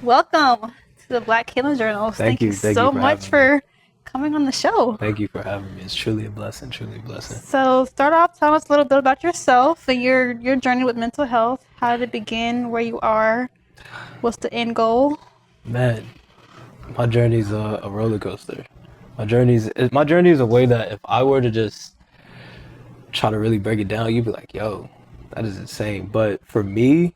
Welcome to the Black Healing Journals. Thank Thank you you. Thank you so for much having me. for coming on the show. Thank you for having me. It's truly a blessing. Truly a blessing. So, start off, tell us a little bit about yourself and your journey with mental health. How did it begin? Where you are? What's the end goal? Man, my journey's a roller coaster. My journey is a way that if I were to just try to really break it down, you'd be like, "Yo, that is insane." But for me,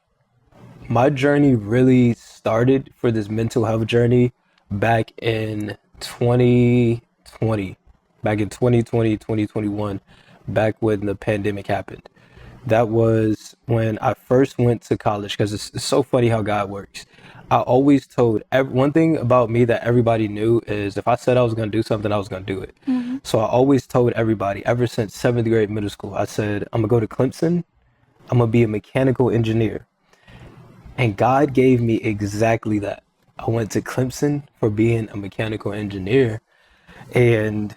my journey really started for this mental health journey back in 2020, back in 2020, 2021, back when the pandemic happened. That was when I first went to college because it's so funny how God works. I always told one thing about me that everybody knew is if I said I was going to do something, I was going to do it. Mm-hmm. So I always told everybody ever since seventh grade middle school, I said, I'm going to go to Clemson. I'm going to be a mechanical engineer. And God gave me exactly that. I went to Clemson for being a mechanical engineer. And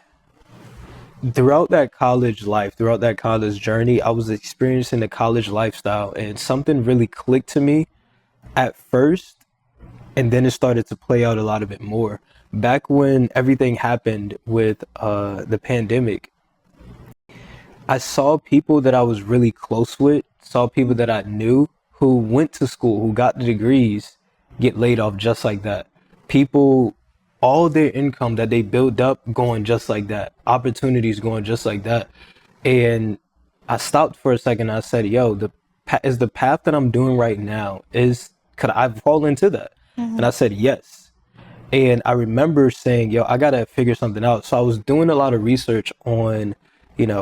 throughout that college life, throughout that college journey, I was experiencing the college lifestyle, and something really clicked to me at first, and then it started to play out a lot of it more. Back when everything happened with the pandemic, I saw people that I was really close with, saw people that I knew who went to school, who got the degrees, get laid off just like that. People, all their income that they built up going just like that, opportunities going just like that. And I stopped for a second. And I said, "Yo, is the path that I'm doing right now could I fall into that?" And Mm-hmm. I said, "Yes." And I remember saying, "Yo, I gotta figure something out." So I was doing a lot of research on,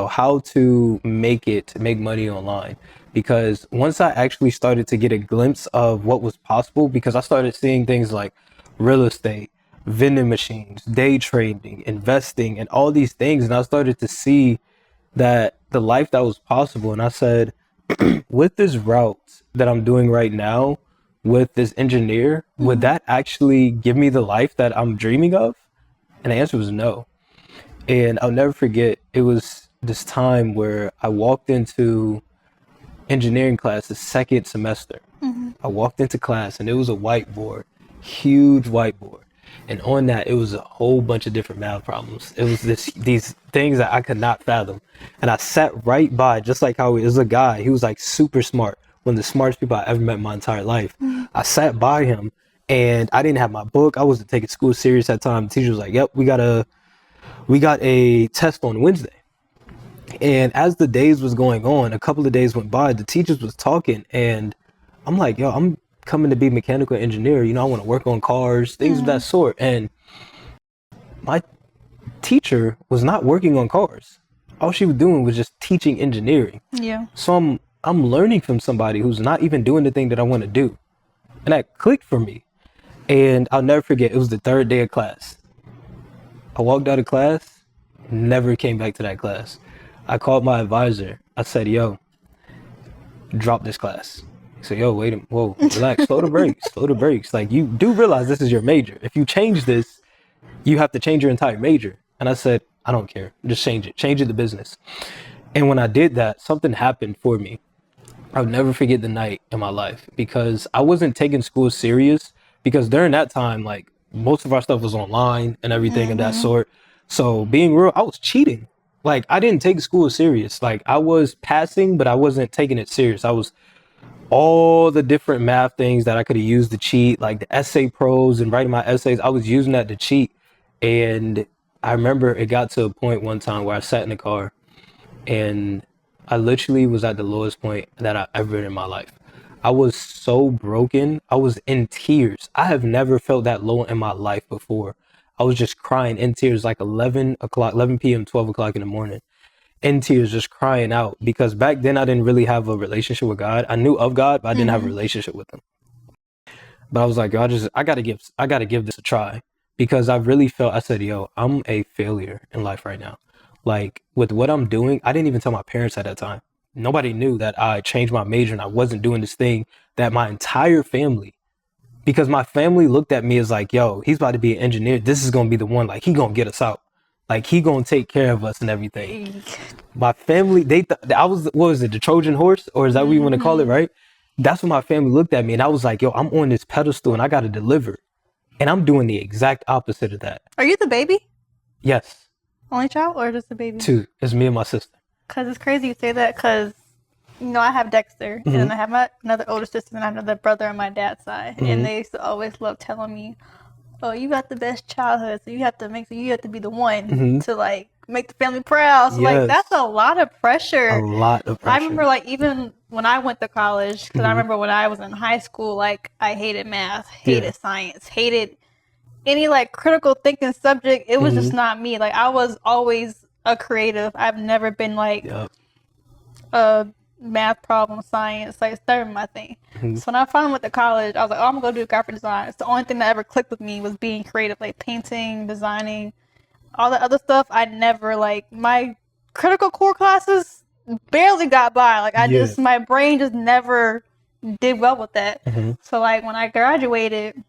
how to make money online. Because once I actually started to get a glimpse of what was possible, because I started seeing things like real estate, vending machines, day trading, investing, and all these things. And I started to see that the life that was possible. And I said, with this route that I'm doing right now, with this engineer, would Mm-hmm. that actually give me the life that I'm dreaming of? And the answer was no. And I'll never forget, it was this time where I walked into engineering class the second semester. Mm-hmm. I walked into class and it was a whiteboard, huge whiteboard. And on that, it was a whole bunch of different math problems. It was these things that I could not fathom. And I sat right by, just like how it was a guy, he was like super smart, one of the smartest people I ever met in my entire life. Mm-hmm. I sat by him and I didn't have my book. I wasn't taking school serious at that time. The teacher was like, "Yep, we got a test on Wednesday." And as the days was going on, a couple of days went by, the teachers was talking, and I'm like, "Yo, I'm coming to be mechanical engineer. I want to work on cars, things of Mm-hmm. that sort." And my teacher was not working on cars. All she was doing was just teaching engineering. Yeah. So I'm learning from somebody who's not even doing the thing that I want to do. And that clicked for me. And I'll never forget, it was the third day of class. I walked out of class, never came back to that class. I called my advisor. I said, "Yo, drop this class." He said, "Yo, wait a minute, whoa, relax, slow the brakes, slow the brakes. Like, you do realize this is your major. If you change this, you have to change your entire major." And I said, "I don't care. Just change it to business." And when I did that, something happened for me. I'll never forget the night in my life because I wasn't taking school serious because during that time, like most of our stuff was online and everything of that Mm-hmm. sort. So being real, I was cheating. Like I didn't take school serious. Like I was passing, but I wasn't taking it serious. I was all the different math things that I could have used to cheat, like the essay pros and writing my essays. I was using that to cheat. And I remember it got to a point one time where I sat in the car and I literally was at the lowest point that I ever been in my life. I was so broken. I was in tears. I have never felt that low in my life before. I was just crying in tears like 11 o'clock, 11 p.m., 12 o'clock in the morning, in tears, just crying out because back then I didn't really have a relationship with God. I knew of God, but I didn't have a Mm-hmm. relationship with him. But I was like, "Yo, I gotta give this a try because I really felt, I said, yo, I'm a failure in life right now. Like with what I'm doing, I didn't even tell my parents at that time. Nobody knew that I changed my major and I wasn't doing this thing that my entire family, because my family looked at me as like, yo, he's about to be an engineer. This is gonna be the one, like he gonna get us out. Like he gonna take care of us and everything. My family, they I was, what was it, the Trojan horse, or is that what you want to call it, Mm-hmm. right? that's when my family looked at me and I was like, yo, I'm on this pedestal and I got to deliver. And I'm doing the exact opposite of that. Are you the baby? Yes, Only child or just the baby? two. It's me and my sister. Because it's crazy you say that because, you know, I have Dexter and then I have another older sister and I have another brother on my dad's side. And they used to always love telling me, oh, you got the best childhood, so you have to be the one to like make the family proud. So like that's a lot of pressure. A lot of pressure. I remember like even when I went to college, because I remember when I was in high school, like I hated math, hated science, hated any like critical thinking subject. It was just not me. Like I was always a creative. I've never been like a math problem, science, like it's never my thing. So when I finally went to college, I was like, oh, I'm gonna go do graphic design. It's the only thing that ever clicked with me was being creative, like painting, designing, all the other stuff. I never like my critical core classes barely got by. Like I just my brain just never did well with that. So like when I graduated,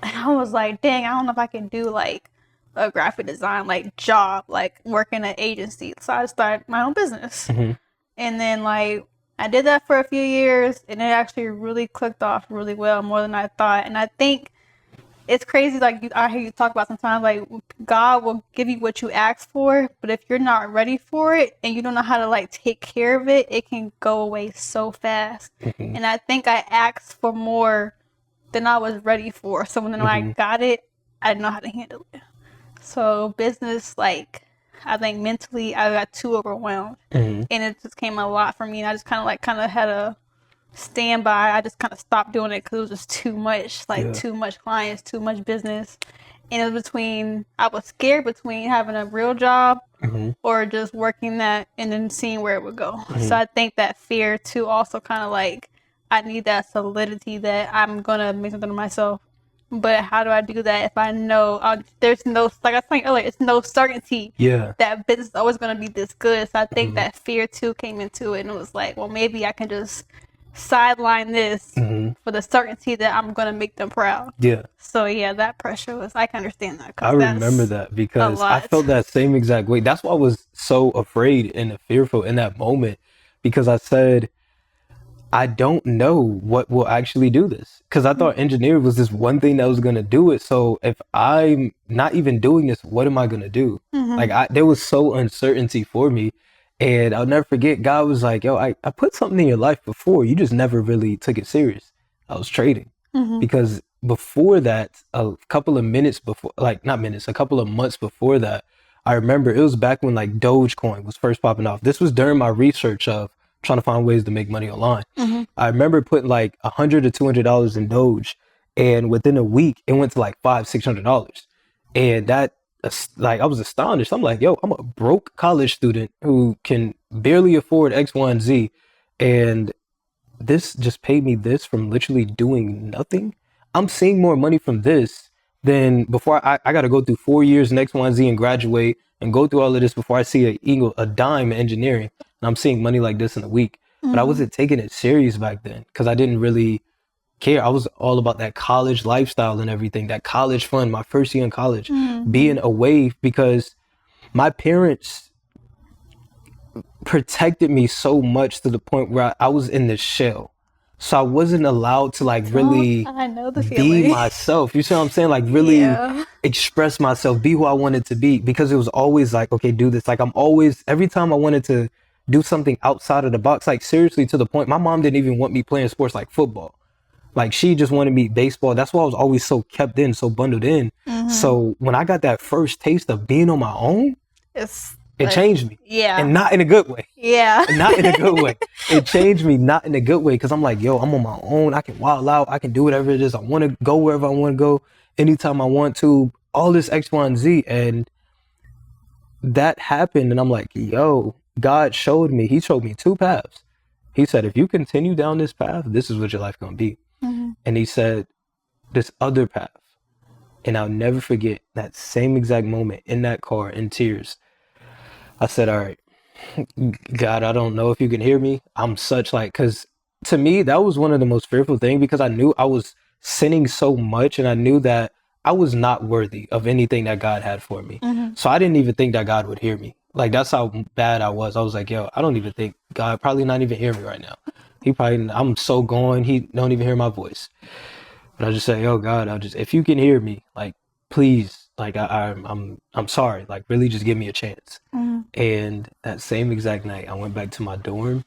I was like, dang, I don't know if I can do like a graphic design like job, like working at an agency. So I started my own business. And then, like, I did that for a few years, and it actually really clicked off really well, more than I thought. And I think it's crazy, like, I hear you talk about sometimes, like, God will give you what you ask for, but if you're not ready for it, and you don't know how to, like, take care of it, it can go away so fast. And I think I asked for more than I was ready for. So when I got it, I didn't know how to handle it. So business, like, I think mentally I got too overwhelmed, and it just came a lot for me. And I just kind of had a standby. I just kind of stopped doing it because it was just too much, like too much clients, too much business. And it was I was scared between having a real job or just working that and then seeing where it would go. So I think that fear too also kind of like, I need that solidity that I'm going to make something of myself. But how do I do that if I know there's no, like I was saying earlier, it's no certainty that business is always going to be this good. So I think that fear too came into it, and it was like, well, maybe I can just sideline this for the certainty that I'm going to make them proud. So yeah, that pressure was, I can understand that. I remember that because I felt that same exact way. That's why I was so afraid and fearful in that moment, because I said, I don't know what will actually do this, because I thought engineering was this one thing that was going to do it. So if I'm not even doing this, what am I going to do? Like there was so uncertainty for me, and I'll never forget, God was like, yo, I put something in your life before. You just never really took it serious. I was trading because before that, a couple of months before that, I remember it was back when like Dogecoin was first popping off. This was during my research of trying to find ways to make money online. I remember putting like $100 to $200 in Doge, and within a week it went to like $500-$600, and that like I was astonished. I'm like, yo, I'm a broke college student who can barely afford X, Y, and Z, and this just paid me this from literally doing nothing. I'm seeing more money from this than before. I got to go through 4 years in X, Y, and Z and graduate and go through all of this before I see a dime in engineering. And I'm seeing money like this in a week. But I wasn't taking it serious back then because I didn't really care. I was all about that college lifestyle and everything, that college fun, my first year in college, being away, because my parents protected me so much to the point where I was in this shell. So I wasn't allowed to like really be myself. You see what I'm saying? Like really express myself, be who I wanted to be, because it was always like, okay, do this. Like I'm always, every time I wanted to do something outside of the box, like seriously, to the point my mom didn't even want me playing sports like football. Like she just wanted me baseball. That's why I was always so kept in, so bundled in. So when I got that first taste of being on my own, it changed me. And not in a good way. Not in a good way. It changed me, not in a good way, because I'm like, yo, I'm on my own. I can wild out. I can do whatever it is. I want to go wherever I want to go, anytime I want to, all this X, Y, and Z. And that happened. And I'm like, yo, God showed me. He showed me two paths. He said, if you continue down this path, this is what your life going to be. And he said, this other path. And I'll never forget that same exact moment in that car in tears. I said, all right, God, I don't know if you can hear me. I'm such like, because to me, that was one of the most fearful things, because I knew I was sinning so much, and I knew that I was not worthy of anything that God had for me. So I didn't even think that God would hear me. Like, that's how bad I was. I was like, yo, I don't even think God probably not even hear me right now. He probably, I'm so gone, he don't even hear my voice. But I just say, oh God, if you can hear me, like, please, like, I'm sorry, like, really, just give me a chance. Mm. And that same exact night, I went back to my dorm,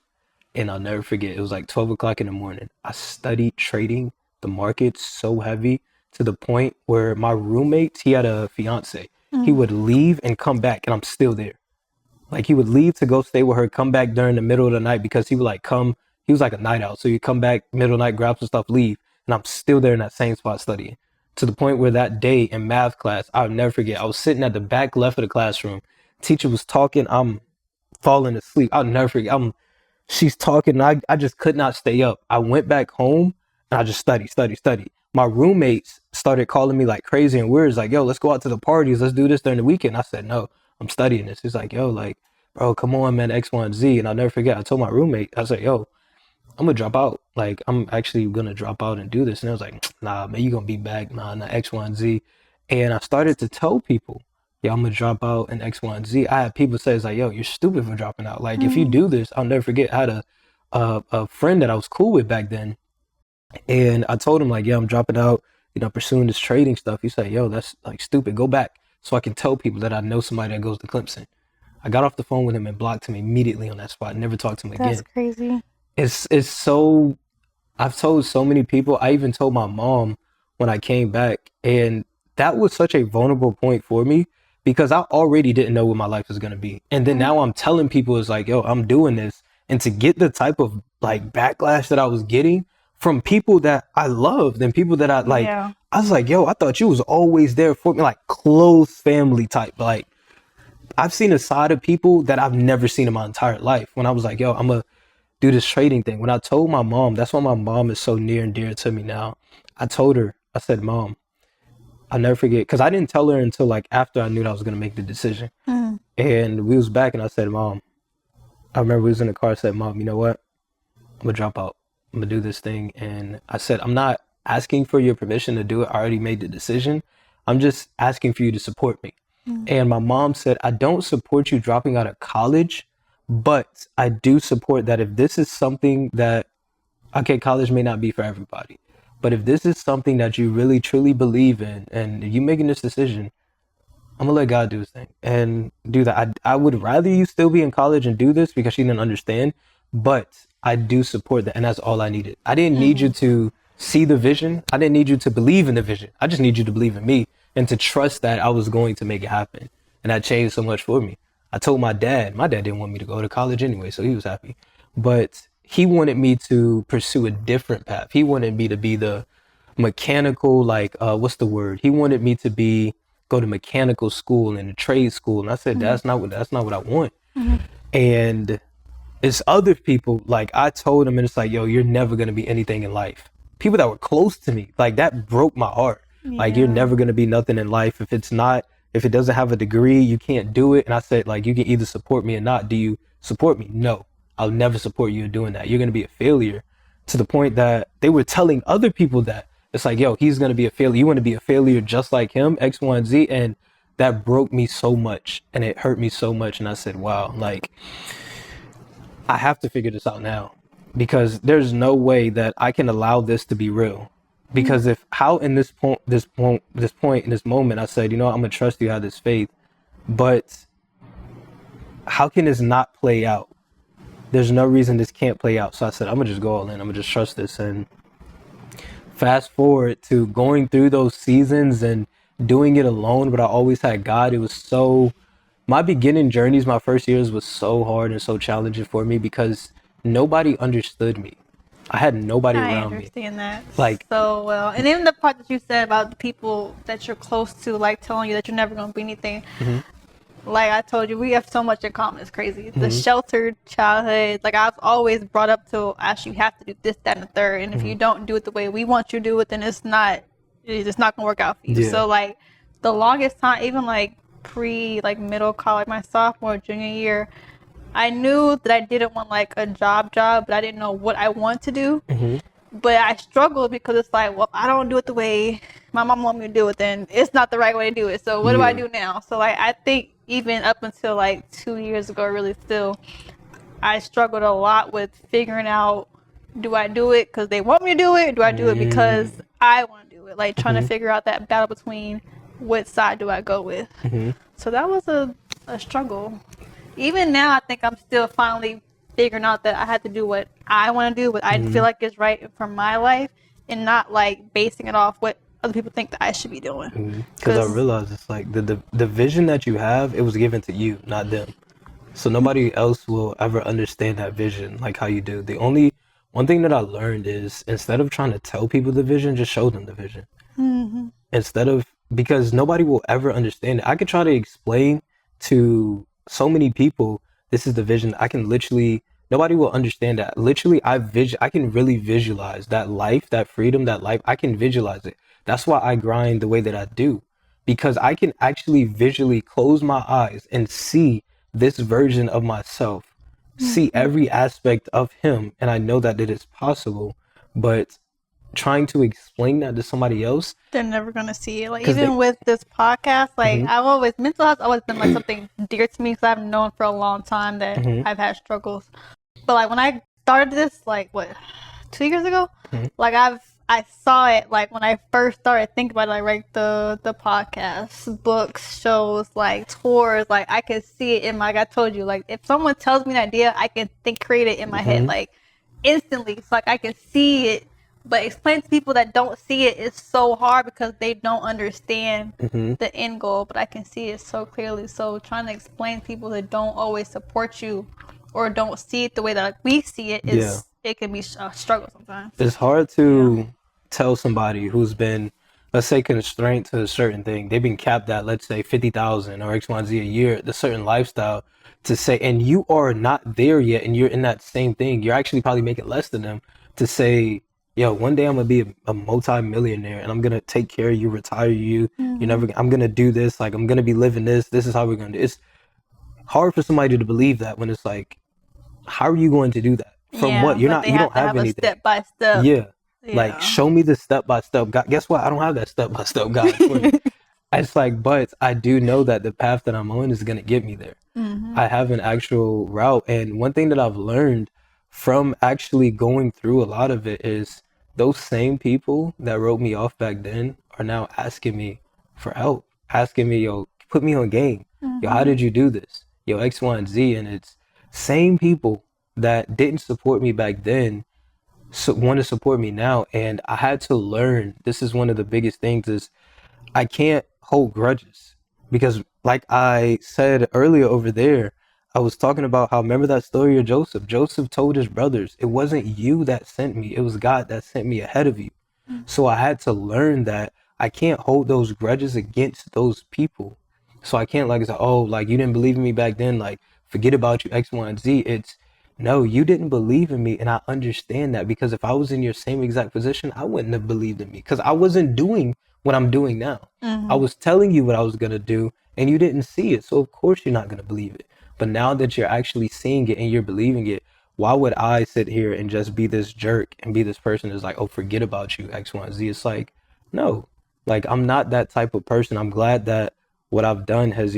and I'll never forget. It was like 12 o'clock in the morning. I studied trading the markets so heavy to the point where my roommate, he had a fiance. He would leave and come back, and I'm still there. Like he would leave to go stay with her, come back during the middle of the night because he would like come. He was like a night out, so he'd come back middle of the night, grab some stuff, leave, and I'm still there in that same spot studying. To the point where that day in math class, I'll never forget. I was sitting at the back left of the classroom. Teacher was talking. I'm falling asleep. I'll never forget. She's talking. And I just could not stay up. I went back home and I just studied. My roommates started calling me like crazy and weird. It's like, yo, let's go out to the parties. Let's do this during the weekend. I said, no, I'm studying this. He's like, yo, like, bro, come on, man, X, Y, and Z. And I'll never forget. I told my roommate, I said, yo, I'm gonna drop out. Like, I'm actually gonna drop out and do this. And I was like, nah, man, you gonna be back, nah, X, Y, and Z. And I started to tell people, yeah, I'm gonna drop out in X, Y, and Z. I had people say, it's like, yo, you're stupid for dropping out. Like, if you do this, I'll never forget. I had a friend that I was cool with back then, and I told him like, yeah, I'm dropping out, pursuing this trading stuff. He said, yo, that's like stupid. Go back so I can tell people that I know somebody that goes to Clemson. I got off the phone with him and blocked him immediately on that spot. Never talked to him again. That's crazy. It's so, I've told so many people. I even told my mom when I came back, and that was such a vulnerable point for me because I already didn't know what my life was gonna be. And then now I'm telling people it's like, yo, I'm doing this, and to get the type of like backlash that I was getting from people that I loved and people that I like, Yeah. I was like, yo, I thought you was always there for me, like close family type. Like I've seen a side of people that I've never seen in my entire life. When I was like, yo, I'm gonna do this trading thing. When I told my mom, that's why my mom is so near and dear to me now. I told her, I said, Mom, I'll never forget, because I didn't tell her until like after I knew that I was gonna make the decision. And we was back, and I said, Mom, I remember we was in the car. I said, Mom, you know what? I'm gonna drop out. I'm gonna do this thing. And I said, I'm not asking for your permission to do it. I already made the decision. I'm just asking for you to support me. And my mom said, I don't support you dropping out of college, but I do support that if this is something that, okay, college may not be for everybody, but if this is something that you really truly believe in and you making this decision, I'm gonna let God do his thing and do that. I would rather you still be in college and do this because she didn't understand, but I do support that. And that's all I needed. I didn't need you to see the vision. I didn't need you to believe in the vision. I just need you to believe in me and to trust that I was going to make it happen. And that changed so much for me. I told my dad didn't want me to go to college anyway, so he was happy. But he wanted me to pursue a different path. He wanted me to be the mechanical, like, what's the word? He wanted me to go to mechanical school and a trade school. And I said, that's not what I want. And it's other people, like I told him, and it's like, yo, you're never going to be anything in life. People that were close to me, like that broke my heart. Like, you're never going to be nothing in life. If it doesn't have a degree, you can't do it. And I said, like, you can either support me or not. Do you support me? No, I'll never support you doing that. You're going to be a failure. To the point that they were telling other people that it's like, yo, he's going to be a failure. You want to be a failure just like him, X, Y, and Z. And that broke me so much and it hurt me so much. And I said, wow, like, I have to figure this out now because there's no way that I can allow this to be real. Because if how in this point, in this moment, I said, I'm gonna trust you, have this faith, but how can this not play out? There's no reason this can't play out. So I said, I'm gonna just go all in. I'm gonna just trust this. And fast forward to going through those seasons and doing it alone, but I always had God. It was my beginning journeys, my first years was so hard and so challenging for me because nobody understood me. I had nobody around me. I understand that like so well. And even the part that you said about the people that you're close to, like telling you that you're never going to be anything. Like I told you, we have so much in common. It's crazy. The sheltered childhood. Like I was always brought up to, actually, you have to do this, that, and the third. And if you don't do it the way we want you to do it, then it's not going to work out for you. So like the longest time, even like middle college, my sophomore, junior year, I knew that I didn't want like a job, but I didn't know what I want to do. But I struggled because it's like, well, I don't do it the way my mom wanted me to do it, then it's not the right way to do it. So what do I do now? So like, I think even up until like 2 years ago, really still, I struggled a lot with figuring out do I do it because they want me to do it? Do I do it because I want to do it? Like trying to figure out that battle between what side do I go with. So that was a struggle. Even now, I think I'm still finally figuring out that I had to do what I want to do, what I feel like is right for my life, and not like basing it off what other people think that I should be doing. Because I realized it's like the vision that you have, it was given to you, not them. So nobody else will ever understand that vision like how you do. The only one thing that I learned is instead of trying to tell people the vision, just show them the vision. Instead of, because nobody will ever understand it. I could try to explain to so many people this is the vision. I can literally, nobody will understand that. Literally, I can really visualize that life, that freedom, that life. I can visualize it. That's why I grind the way that I do, because I can actually visually close my eyes and see this version of myself, see every aspect of him, and I know that it is possible. But trying to explain that to somebody else, they're never gonna see it. Like even with this podcast, like I've always, mental health always been like something dear to me because I've known for a long time that I've had struggles. But like when I started this, like what, 2 years ago, like I saw it like when I first started thinking about it, like the podcasts, books, shows, like tours, like I could see it in my, like I told you, like if someone tells me an idea, I can create it in my head like instantly. It's like I can see it. But explaining to people that don't see it is so hard because they don't understand the end goal. But I can see it so clearly. So trying to explain to people that don't always support you or don't see it the way that we see it is it can be a struggle sometimes. It's hard to tell somebody who's been, let's say, constrained to a certain thing. They've been capped at, let's say, 50,000 or X, Y, Z a year, the certain lifestyle, to say, and you are not there yet, and you're in that same thing. You're actually probably making less than them, to say, yo, one day I'm gonna be a multi-millionaire and I'm gonna take care of you, retire you. You're never. I'm gonna do this. Like I'm gonna be living this. This is how we're gonna do. It's hard for somebody to believe that when it's like, how are you going to do that? From what? You're not. You don't have anything. Step by step. Yeah. Like show me the step by step. God, guess what? I don't have that step by step guide for you. It's like, but I do know that the path that I'm on is gonna get me there. I have an actual route, and one thing that I've learned from actually going through a lot of it is those same people that wrote me off back then are now asking me for help, asking me, yo, put me on game. Yo, how did you do this? Yo, X, Y, and Z. And it's same people that didn't support me back then want to support me now. And I had to learn, this is one of the biggest things, is I can't hold grudges. Because like I said earlier over there, I was talking about how, remember that story of Joseph? Joseph told his brothers, it wasn't you that sent me, it was God that sent me ahead of you. So I had to learn that I can't hold those grudges against those people. So I can't like say, oh, like you didn't believe in me back then, like forget about you, X, Y, and Z. It's no, you didn't believe in me, and I understand that, because if I was in your same exact position, I wouldn't have believed in me, because I wasn't doing what I'm doing now. I was telling you what I was gonna do, and you didn't see it, so of course you're not gonna believe it. But now that you're actually seeing it and you're believing it, why would I sit here and just be this jerk and be this person that's like, oh, forget about you, X, Y, and Z? It's like, no, like I'm not that type of person. I'm glad that what I've done has,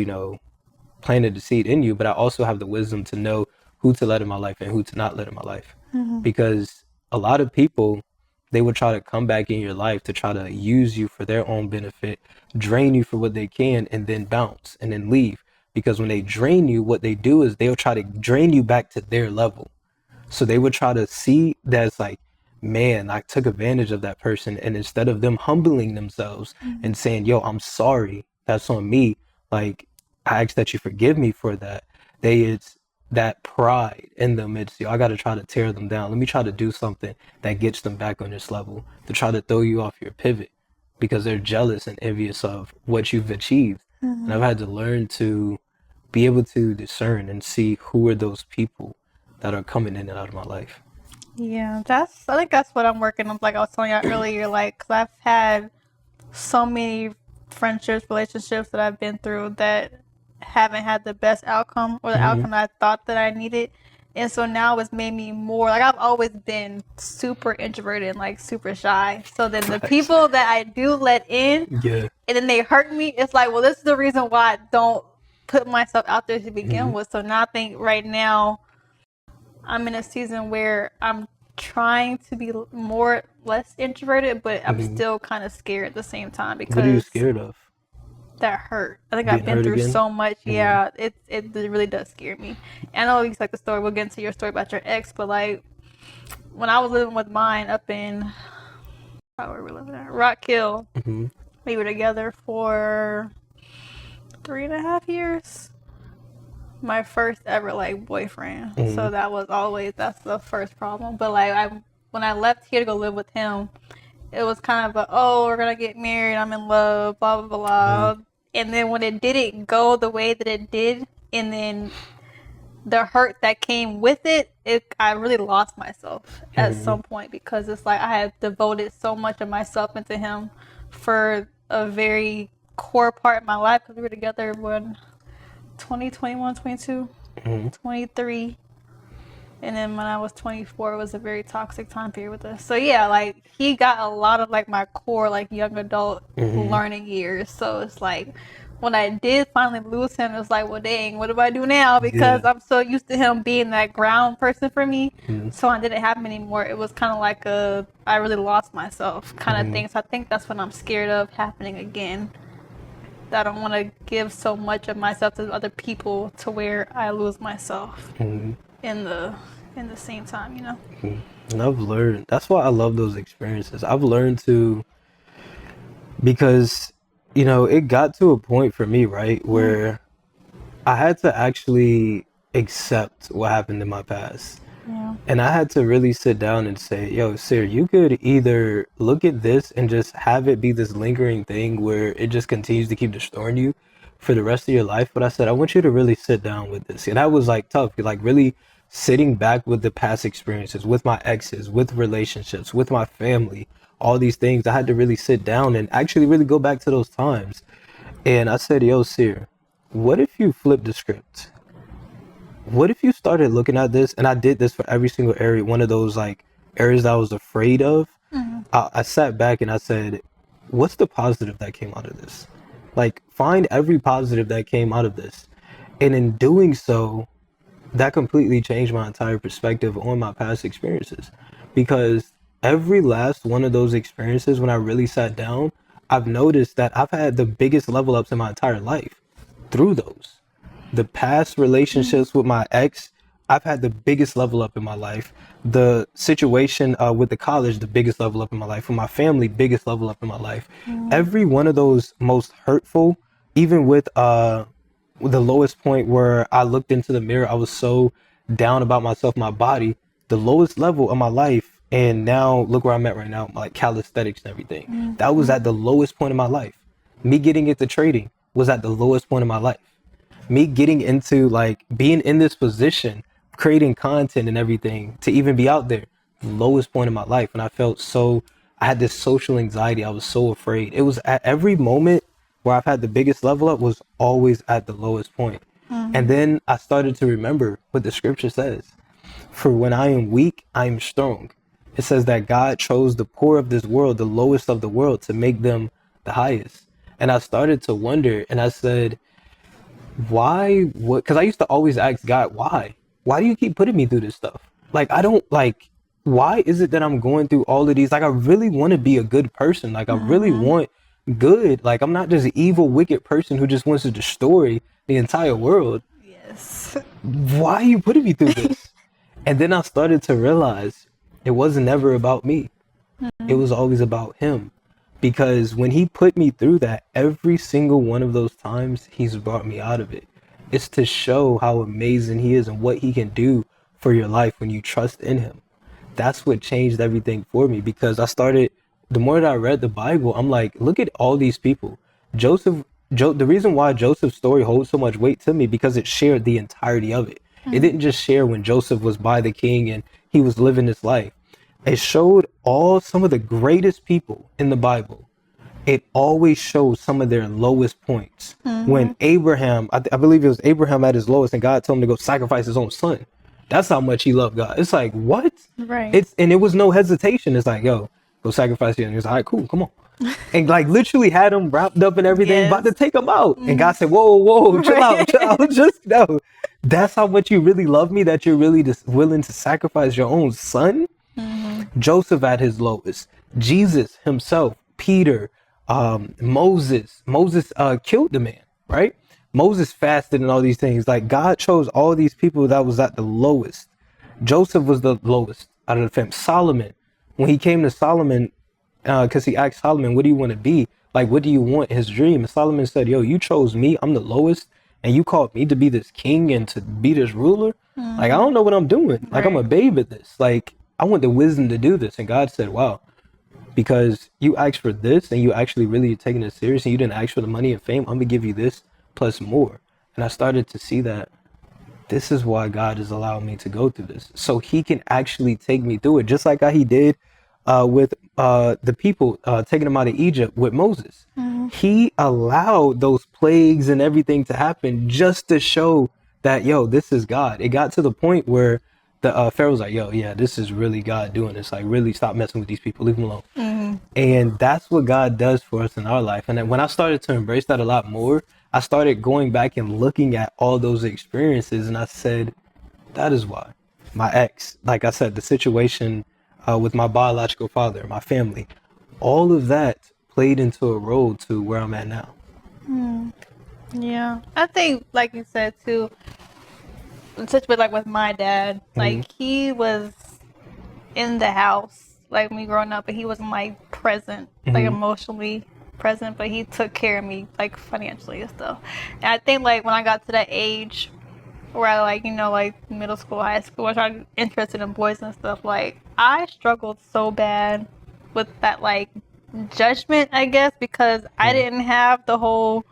planted the seed in you, but I also have the wisdom to know who to let in my life and who to not let in my life. Because a lot of people, they will try to come back in your life to try to use you for their own benefit, drain you for what they can, and then bounce and then leave. Because when they drain you, what they do is they'll try to drain you back to their level. So they would try to see that it's like, man, I took advantage of that person. And instead of them humbling themselves and saying, yo, I'm sorry, that's on me, like I ask that you forgive me for that, it's that pride in them. It's, yo, I got to try to tear them down. Let me try to do something that gets them back on this level, to try to throw you off your pivot, because they're jealous and envious of what you've achieved. And I've had to learn to be able to discern and see who are those people that are coming in and out of my life. Yeah, I think that's what I'm working on. Like I was telling you earlier, like, cause I've had so many friendships, relationships that I've been through that haven't had the best outcome, or the outcome that I thought that I needed. And so now it's made me more, like I've always been super introverted and like super shy. So then the people that I do let in, and then they hurt me, it's like, well, this is the reason why I don't put myself out there to begin with. So now I think right now I'm in a season where I'm trying to be less introverted, but I'm still kind of scared at the same time because what are you scared of? That hurt. I think Being I've been hurt through again? so much. Yeah, it really does scare me. And I know you like the story. We'll get into your story about your ex, but like when I was living with mine up in how were we living at Rock Hill, we were together for 3.5 years. My first ever like boyfriend. So that's the first problem. But like when I left here to go live with him, it was kind of we're gonna get married, I'm in love, blah blah blah. And then when it didn't go the way that it did, and then the hurt that came with it, I really lost myself at some point because it's like I had devoted so much of myself into him for a very core part of my life because we were together when 20, 21, 22, 23. And then when I was 24, it was a very toxic time period with us. So yeah, like he got a lot of like my core like young adult learning years. So it's like when I did finally lose him, it was like, well, dang, what do I do now? Because I'm so used to him being that ground person for me. So I didn't have him anymore. It was kind of like I really lost myself kind of thing. So I think that's what I'm scared of happening again. I don't want to give so much of myself to other people to where I lose myself in the same time, you know. And I've learned, that's why I love those experiences. I've learned to, because it got to a point for me, right, where I had to actually accept what happened in my past. Yeah. And I had to really sit down and say, yo, Cere, you could either look at this and just have it be this lingering thing where it just continues to keep destroying you for the rest of your life. But I said, I want you to really sit down with this. And that was like tough, like really sitting back with the past experiences, with my exes, with relationships, with my family, all these things. I had to really sit down and actually really go back to those times. And I said, yo, Cere, what if you flip the script? What if you started looking at this, and I did this for every single area, one of those like areas that I was afraid of. I sat back and I said, what's the positive that came out of this? Like, find every positive that came out of this. And in doing so, that completely changed my entire perspective on my past experiences. Because every last one of those experiences, when I really sat down, I've noticed that I've had the biggest level ups in my entire life through those. The past relationships with my ex, I've had the biggest level up in my life. The situation with the college, the biggest level up in my life. With my family, biggest level up in my life. Every one of those most hurtful, even with the lowest point where I looked into the mirror, I was so down about myself, my body, the lowest level of my life. And now look where I'm at right now, like calisthenics and everything. That was at the lowest point in my life. Me getting into trading was at the lowest point in my life. Me getting into like being in this position, creating content and everything to even be out there, the lowest point in my life. And I had this social anxiety. I was so afraid. It was at every moment where I've had the biggest level up was always at the lowest point. And then I started to remember what the scripture says. For when I am weak, I am strong. It says that God chose the poor of this world, the lowest of the world, to make them the highest. And I started to wonder, and I said, why? What? Because I used to always ask God, why? Why do you keep putting me through this stuff? Like, I don't like, why is it that I'm going through all of these? Like, I really want to be a good person. Like, I really want good. Like, I'm not just an evil, wicked person who just wants to destroy the entire world. Yes. Why are you putting me through this? And then I started to realize it wasn't ever about me. It was always about him. Because when he put me through that, every single one of those times, he's brought me out of it. It's to show how amazing he is and what he can do for your life when you trust in him. That's what changed everything for me, because the more that I read the Bible, I'm like, look at all these people. The reason why Joseph's story holds so much weight to me, because it shared the entirety of it. It didn't just share when Joseph was by the king and he was living his life. It showed some of the greatest people in the Bible. It always shows some of their lowest points. When Abraham, I believe it was Abraham at his lowest, and God told him to go sacrifice his own son. That's how much he loved God. It's like, what? Right. And it was no hesitation. It's like, yo, go sacrifice your son. He's like, all right, cool, come on. And like literally had him wrapped up and everything, about to take him out. And God said, whoa, chill out. Just no. That's how much you really love me, that you're really just willing to sacrifice your own son. Joseph at his lowest, Jesus himself, Peter, Moses killed the man, right? Moses fasted and all these things. Like, God chose all these people that was at the lowest. Joseph was the lowest out of the family. Solomon, when he came to Solomon, because he asked Solomon, what do you want to be? Like, what do you want? His dream. And Solomon said, yo, you chose me. I'm the lowest. And you called me to be this king and to be this ruler. Like, I don't know what I'm doing. Like, I'm a babe at this. Like, I want the wisdom to do this. And God said, wow, because you asked for this and you actually really taking it serious and you didn't ask for the money and fame, I'm going to give you this plus more. And I started to see that this is why God is allowing me to go through this, so he can actually take me through it, just like how he did with the people taking them out of Egypt with Moses. He allowed those plagues and everything to happen just to show that, yo, this is God. It got to the point where the Pharaoh was like, yo, yeah, this is really God doing this. Like, really stop messing with these people, leave them alone. And that's what God does for us in our life. And then when I started to embrace that a lot more, I started going back and looking at all those experiences, and I said, that is why my ex, like I said, the situation with my biological father, my family, all of that played into a role to where I'm at now. Yeah, I think, like you said too, such with like with my dad, like he was in the house, like me growing up, but he wasn't like present, like emotionally present, but he took care of me like financially and stuff. And I think like when I got to that age where I like, you know, like middle school, high school, I started interested in boys and stuff, like I struggled so bad with that like judgment, I guess, because I didn't have the whole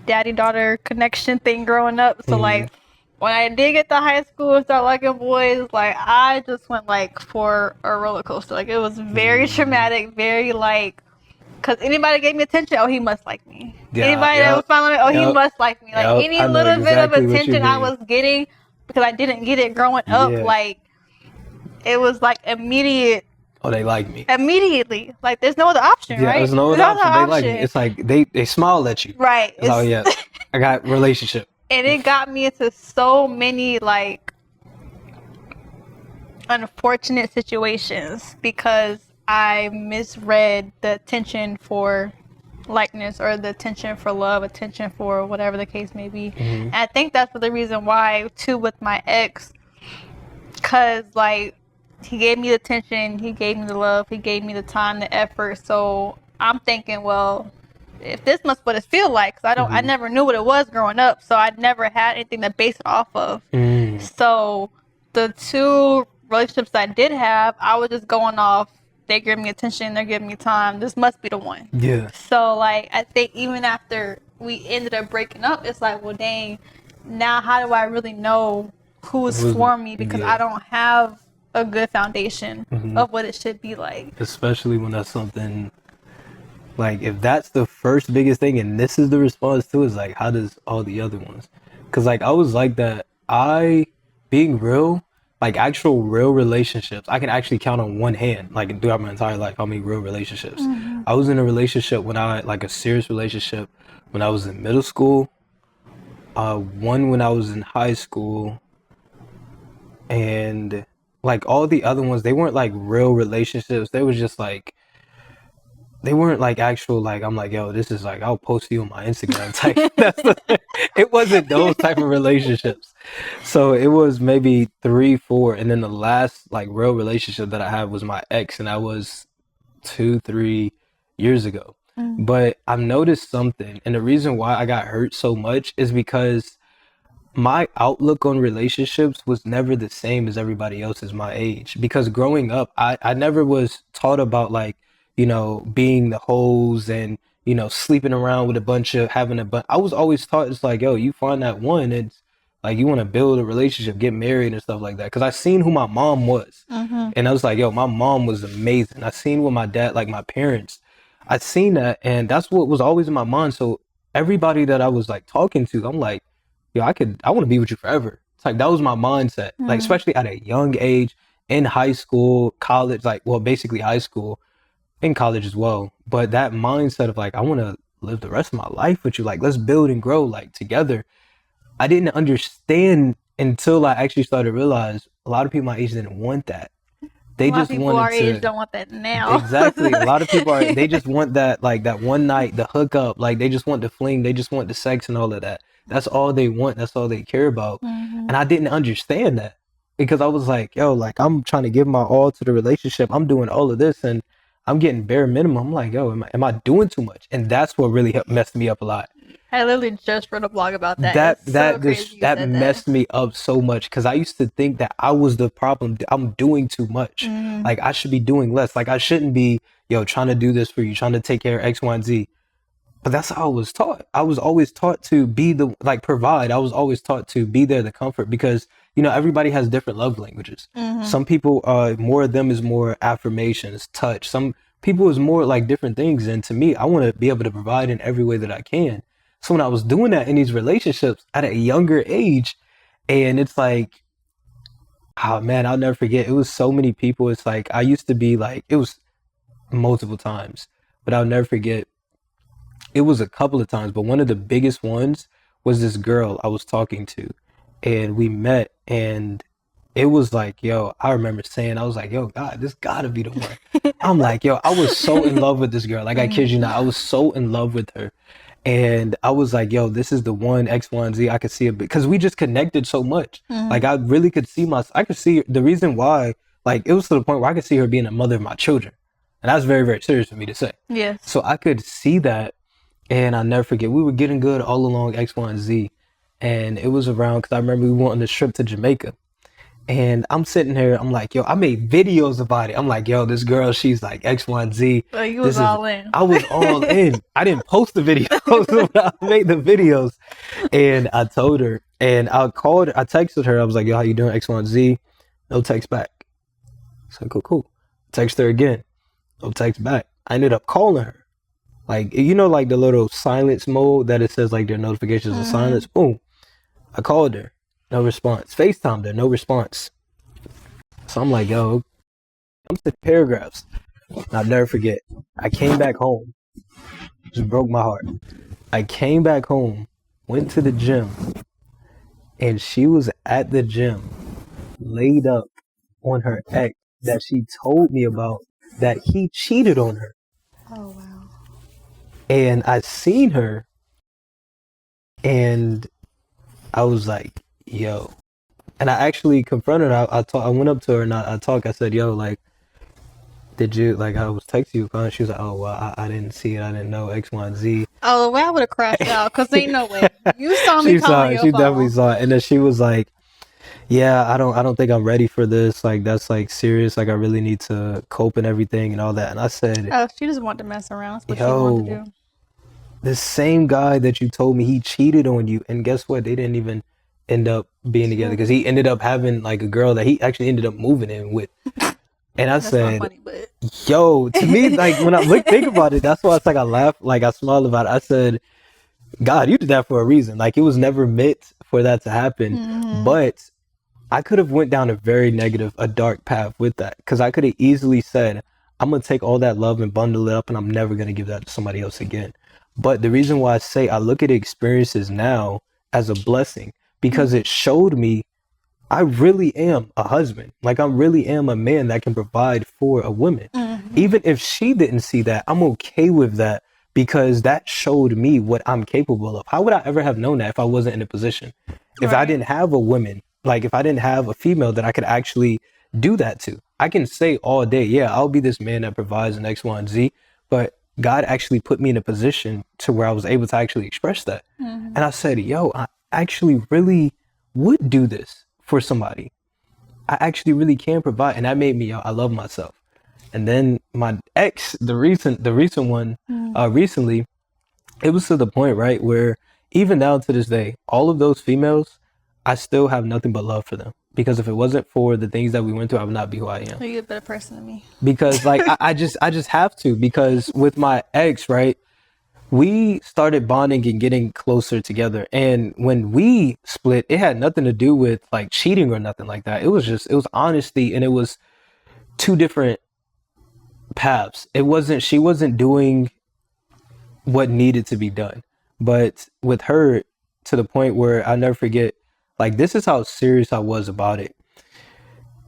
daddy-daughter connection thing growing up. So like when I did get to high school and start liking boys, like I just went like for a roller coaster. Like it was very traumatic, very like, because anybody gave me attention, oh, he must like me. Anybody that was following me, oh, he must like me. Like any little bit of attention I was getting, because I didn't get it growing up, like it was like immediate. Oh, they like me. Immediately. Like there's no other option, right? There's no other option. They like me. It's like they smile at you. Right. Oh yeah, I got relationship. And it got me into so many like unfortunate situations because I misread the attention for likeness or the attention for love, attention for whatever the case may be. And I think that's the reason why too with my ex, because like he gave me the attention, he gave me the love, he gave me the time, the effort. So I'm thinking, well, if this must what it feel like, because I never knew what it was growing up, so I never had anything to base it off of. So the two relationships that I did have, I was just going off, they give me attention, they're giving me time, this must be the one. Yeah. So like I think even after we ended up breaking up, it's like, well dang, now how do I really know who's for me, because I don't have a good foundation of what it should be like. Especially when that's something like, if that's the first biggest thing and this is the response to it, is like, how does all the other ones? Because like I was like that. Being real, like actual real relationships, I can actually count on one hand, like throughout my entire life, how many real relationships. I was in a relationship like a serious relationship when I was in middle school, one when I was in high school, and like all the other ones, they weren't like real relationships. They was just like, they weren't like actual, like I'm like, yo, this is like, I'll post you on my Instagram type. It wasn't those type of relationships. So it was maybe 3, 4, and then the last like real relationship that I had was my ex, and that was 2, 3 years ago. But I've noticed something, and the reason why I got hurt so much is because my outlook on relationships was never the same as everybody else's my age. Because growing up, I never was taught about like, you know, being the hoes and, you know, sleeping around with a bunch of I was always taught, it's like, yo, you find that one, it's like you want to build a relationship, get married and stuff like that. Because I seen who my mom was, and I was like, yo, my mom was amazing. I seen what my dad, like my parents, I seen that, and that's what was always in my mind. So everybody that I was like talking to, I'm like, yo, I want to be with you forever. It's like that was my mindset, like especially at a young age, in high school, college, like, well, basically high school, in college as well. But that mindset of like, I want to live the rest of my life with you, like let's build and grow like together. I didn't understand until I actually started to realize a lot of people my age didn't want that. A They lot of just people wanted our age to. don't want that now. Exactly. A lot of people are, they just want that, like that one night, the hookup, like they just want the fling, they just want the sex and all of that. That's all they want. That's all they care about. Hmm. And I didn't understand that because I was like, yo, like I'm trying to give my all to the relationship. I'm doing all of this and I'm getting bare minimum. I'm like, yo, am I doing too much? And that's what really messed me up a lot. I literally just wrote a blog about that. That It's so that crazy just you that said that. messed me up so much because I used to think that I was the problem. I'm doing too much. Hmm. Like I should be doing less. Like I shouldn't be, yo, trying to do this for you, trying to take care of X, Y, and Z. But that's how I was taught. I was always taught to be the like provide. I was always taught to be there, the comfort, because everybody has different love languages. Hmm. Some people, more of them is more affirmations, touch. Some people is more like different things. And to me, I want to be able to provide in every way that I can. So when I was doing that in these relationships at a younger age, and it's like, oh man, I'll never forget. It was so many people. It's like I used to be like, it was multiple times, but I'll never forget. It was a couple of times, but one of the biggest ones was this girl I was talking to, and we met, and it was like, yo, I remember saying, I was like, yo, God, this gotta be the one. I'm like, yo, I was so in love with this girl. Like, I kid you not, I was so in love with her. And I was like, yo, this is the one, X, Y, and Z. I could see it because we just connected so much. Like, I really could see I could see the reason why, like, it was to the point where I could see her being a mother of my children. And that's very, very serious for me to say. Yes. So I could see that. And I'll never forget, we were getting good all along X, Y, and Z. And it was around, because I remember we went on this trip to Jamaica. And I'm sitting here, I'm like, yo, I made videos about it. I'm like, yo, this girl, she's like X, Y, and Z. So you was all in. I was all in. I didn't post the videos, but I made the videos. And I told her, and I texted her, I was like, yo, how you doing, X, Y, and Z? No text back. So cool, cool. Text her again. No text back. I ended up calling her. Like, like the little silence mode that it says like their notifications are silence. Boom. I called her. No response. FaceTimed her. No response. So I'm like, yo, I'm sending paragraphs. I'll never forget. I came back home. Just broke my heart. I came back home, went to the gym, and she was at the gym, laid up on her ex that she told me about, that he cheated on her. Oh, wow. And I seen her, and I was like, yo. And I actually confronted her. I went up to her and I talked. I said, yo, like, did you, like, I was texting you. And she was like, oh, well, I didn't see it. I didn't know X, Y, and Z. Oh, the way I would have crashed out, because ain't no way. You saw me calling your She phone. definitely saw it. And then she was like, yeah, I don't think I'm ready for this. Like, that's like serious. Like, I really need to cope and everything and all that. And I said, oh, she just wanted to mess around. That's what she yo, wanted to do. the same guy that you told me he cheated on you, and guess what? They didn't even end up being together because he ended up having like a girl that he actually ended up moving in with. And I That's said, not funny, but yo, to me, like when I think about it, that's why it's like I laugh, like I smile about it. I said, God, you did that for a reason. Like it was never meant for that to happen. But I could have went down a very negative, a dark path with that, because I could have easily said, I'm gonna take all that love and bundle it up, and I'm never gonna give that to somebody else again. But the reason why I say I look at experiences now as a blessing, because it showed me I really am a husband. Like I really am a man that can provide for a woman. Even if she didn't see that, I'm okay with that because that showed me what I'm capable of. How would I ever have known that if I wasn't in a position? If I didn't have a woman, like if I didn't have a female that I could actually do that to. I can say all day, yeah, I'll be this man that provides an X, Y, and Z, but God actually put me in a position to where I was able to actually express that. And I said, yo, I actually really would do this for somebody. I actually really can provide, and that made me, I love myself. And then my ex, the recent one, recently, it was to the point, right, where even now to this day, all of those females, I still have nothing but love for them. Because if it wasn't for the things that we went through, I would not be who I am. so you're a better person than me. Because like I just have to, because with my ex, right, we started bonding and getting closer together. And when we split, it had nothing to do with like cheating or nothing like that. It was honesty, and it was two different paths. She wasn't doing what needed to be done. But with her, to the point where I'll never forget, like this is how serious I was about it.